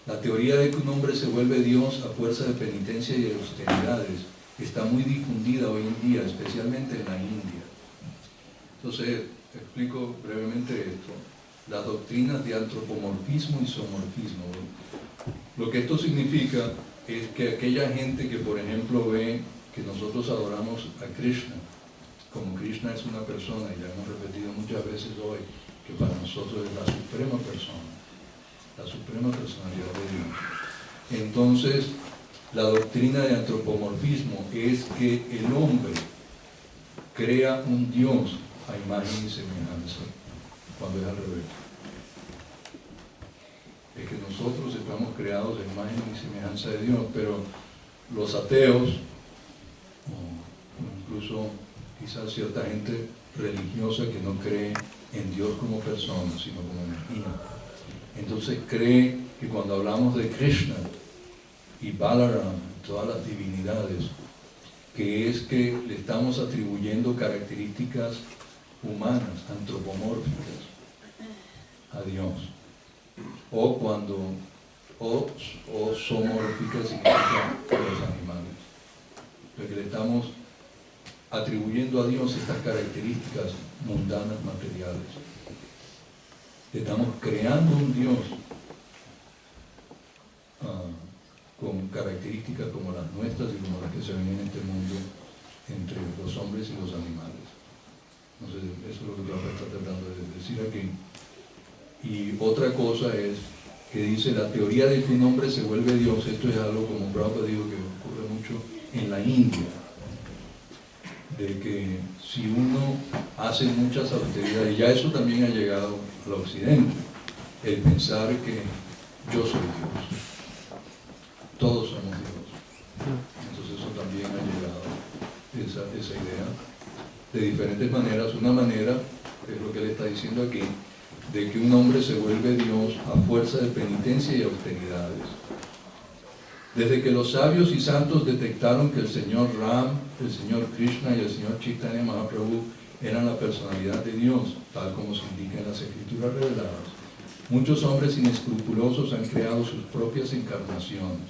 La teoría de que un hombre se vuelve Dios a fuerza de penitencia y de austeridades está muy difundida hoy en día, especialmente en la India. Entonces, explico brevemente esto. Las doctrinas de antropomorfismo y zoomorfismo. Lo que esto significa es que aquella gente que, por ejemplo, ve que nosotros adoramos a Krishna, como Krishna es una persona, y ya hemos repetido muchas veces hoy, que para nosotros es la suprema persona, la suprema personalidad de Dios. Entonces, la doctrina de antropomorfismo es que el hombre crea un Dios a imagen y semejanza, cuando es al revés. Es que nosotros estamos creados a imagen y semejanza de Dios, pero los ateos, o incluso quizás cierta gente religiosa que no cree en Dios como persona, sino como energía, entonces cree que cuando hablamos de Krishna y Balaram, todas las divinidades, que es que le estamos atribuyendo características humanas, antropomórficas a Dios, o cuando o zoomórficas significa los animales, porque le estamos atribuyendo a Dios estas características mundanas, materiales. Le estamos creando un Dios con características como las nuestras y como las que se ven en este mundo entre los hombres y los animales. Entonces, eso es lo que Prabhupada está tratando de decir aquí. Y otra cosa es que dice la teoría de que un hombre se vuelve Dios. Esto es algo, como Prabhupada dijo, que ocurre mucho en la India, de que si uno hace muchas austeridades, y ya eso también ha llegado al occidente, el pensar que yo soy Dios, todos somos Dios. Entonces eso también ha llegado, esa idea, de diferentes maneras. Una manera, es lo que él está diciendo aquí, de que un hombre se vuelve Dios a fuerza de penitencia y austeridades. Desde que los sabios y santos detectaron que el Señor Ram, el Señor Krishna y el Señor Chaitanya Mahaprabhu eran la personalidad de Dios, tal como se indica en las escrituras reveladas, muchos hombres inescrupulosos han creado sus propias encarnaciones.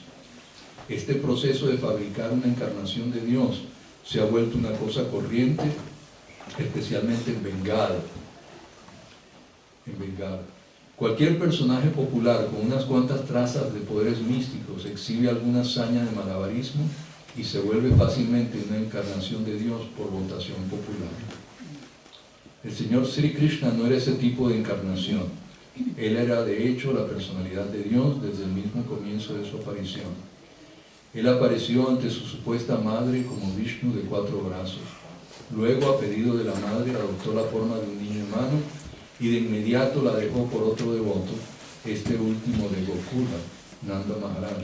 Este proceso de fabricar una encarnación de Dios se ha vuelto una cosa corriente, especialmente en Bengala. Cualquier personaje popular con unas cuantas trazas de poderes místicos exhibe alguna hazaña de malabarismo y se vuelve fácilmente una encarnación de Dios por votación popular. El Señor Sri Krishna no era ese tipo de encarnación. Él era de hecho la personalidad de Dios desde el mismo comienzo de su aparición. Él apareció ante su supuesta madre como Vishnu de 4 brazos. Luego, a pedido de la madre, adoptó la forma de un niño humano y de inmediato la dejó por otro devoto, este último de Gokula, Nanda Maharaj,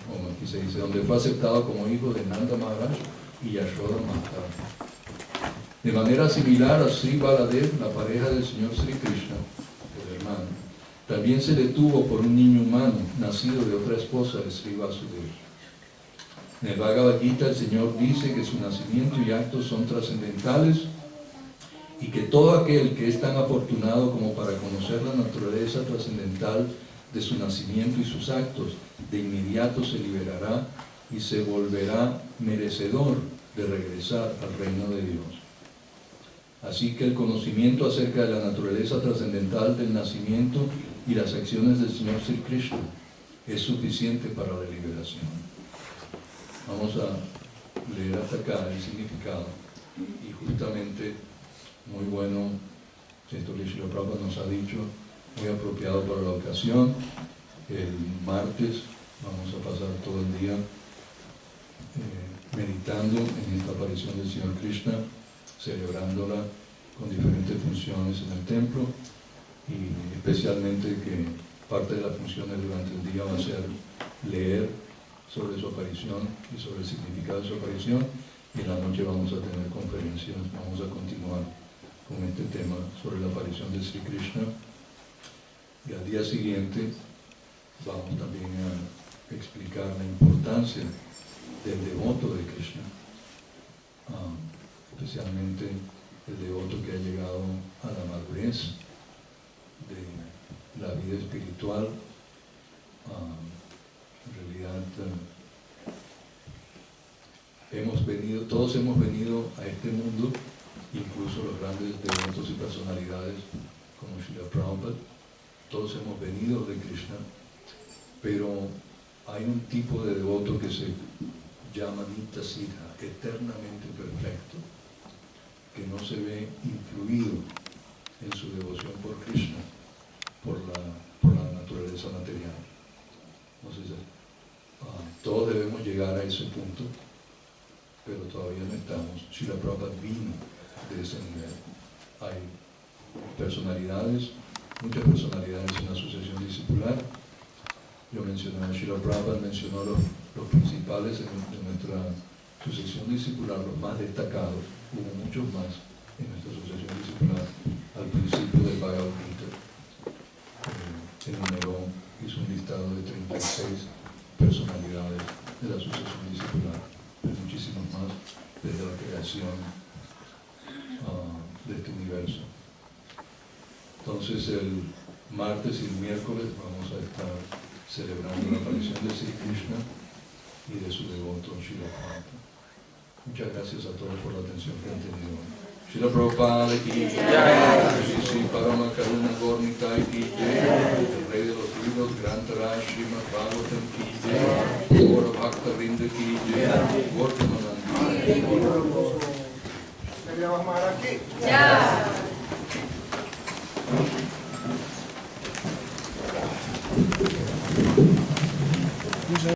como aquí se dice, donde fue aceptado como hijo de Nanda Maharaj y Yashoda Maharaj. De manera similar a Sri Baladev, la pareja del Señor Sri Krishna, el hermano, también se le tuvo por un niño humano, nacido de otra esposa de Sri Vasudeva. En el Bhagavad Gita el Señor dice que su nacimiento y actos son trascendentales y que todo aquel que es tan afortunado como para conocer la naturaleza trascendental de su nacimiento y sus actos, de inmediato se liberará y se volverá merecedor de regresar al reino de Dios. Así que el conocimiento acerca de la naturaleza trascendental del nacimiento y las acciones del Señor Sri Krishna es suficiente para la liberación. Vamos a leer hasta acá el significado y justamente muy bueno, esto que Srila Prabhupada nos ha dicho, muy apropiado para la ocasión. El martes vamos a pasar todo el día meditando en esta aparición del Señor Krishna, celebrándola con diferentes funciones en el templo y especialmente que parte de las funciones durante el día va a ser leer sobre su aparición y sobre el significado de su aparición, y en la noche vamos a tener conferencias, vamos a continuar con este tema sobre la aparición de Sri Krishna, y al día siguiente vamos también a explicar la importancia del devoto de Krishna, especialmente el devoto que ha llegado a la madurez de la vida espiritual. En realidad todos hemos venido a este mundo, incluso los grandes devotos y personalidades como Srila Prabhupada, todos hemos venido de Krishna, pero hay un tipo de devoto que se llama Nitya Siddha, eternamente perfecto, que no se ve influido en su devoción por Krishna, por la naturaleza material. Entonces, todos debemos llegar a ese punto, pero todavía no estamos. Srila Prabhupada vino de ese nivel. Hay personalidades, muchas personalidades en la asociación discipular. Yo mencioné a Srila Prabhupada, mencionó los principales de nuestra asociación discipular, los más destacados. Hubo muchos más en nuestra asociación discipular al principio del Bhagavad Gita. Enumeró, hizo un listado de 36 personalidades de la asociación discipular, de muchísimos más desde la creación de este universo. Entonces el martes y el miércoles vamos a estar celebrando la aparición de Sri Krishna y de su devoto Srila Prabhupada. Muchas gracias a todos por la atención que han tenido. Srila Prabhupada ki jai, Sri Parama Karuna Gornitai ki jai, el Rey de los Libros, Granta Raj Srimad Bhagavatam ki jai, Gora Bhakta Vrinda ki jai, Gortamananda ki jai.
Deberíamos amar aquí.
Ya.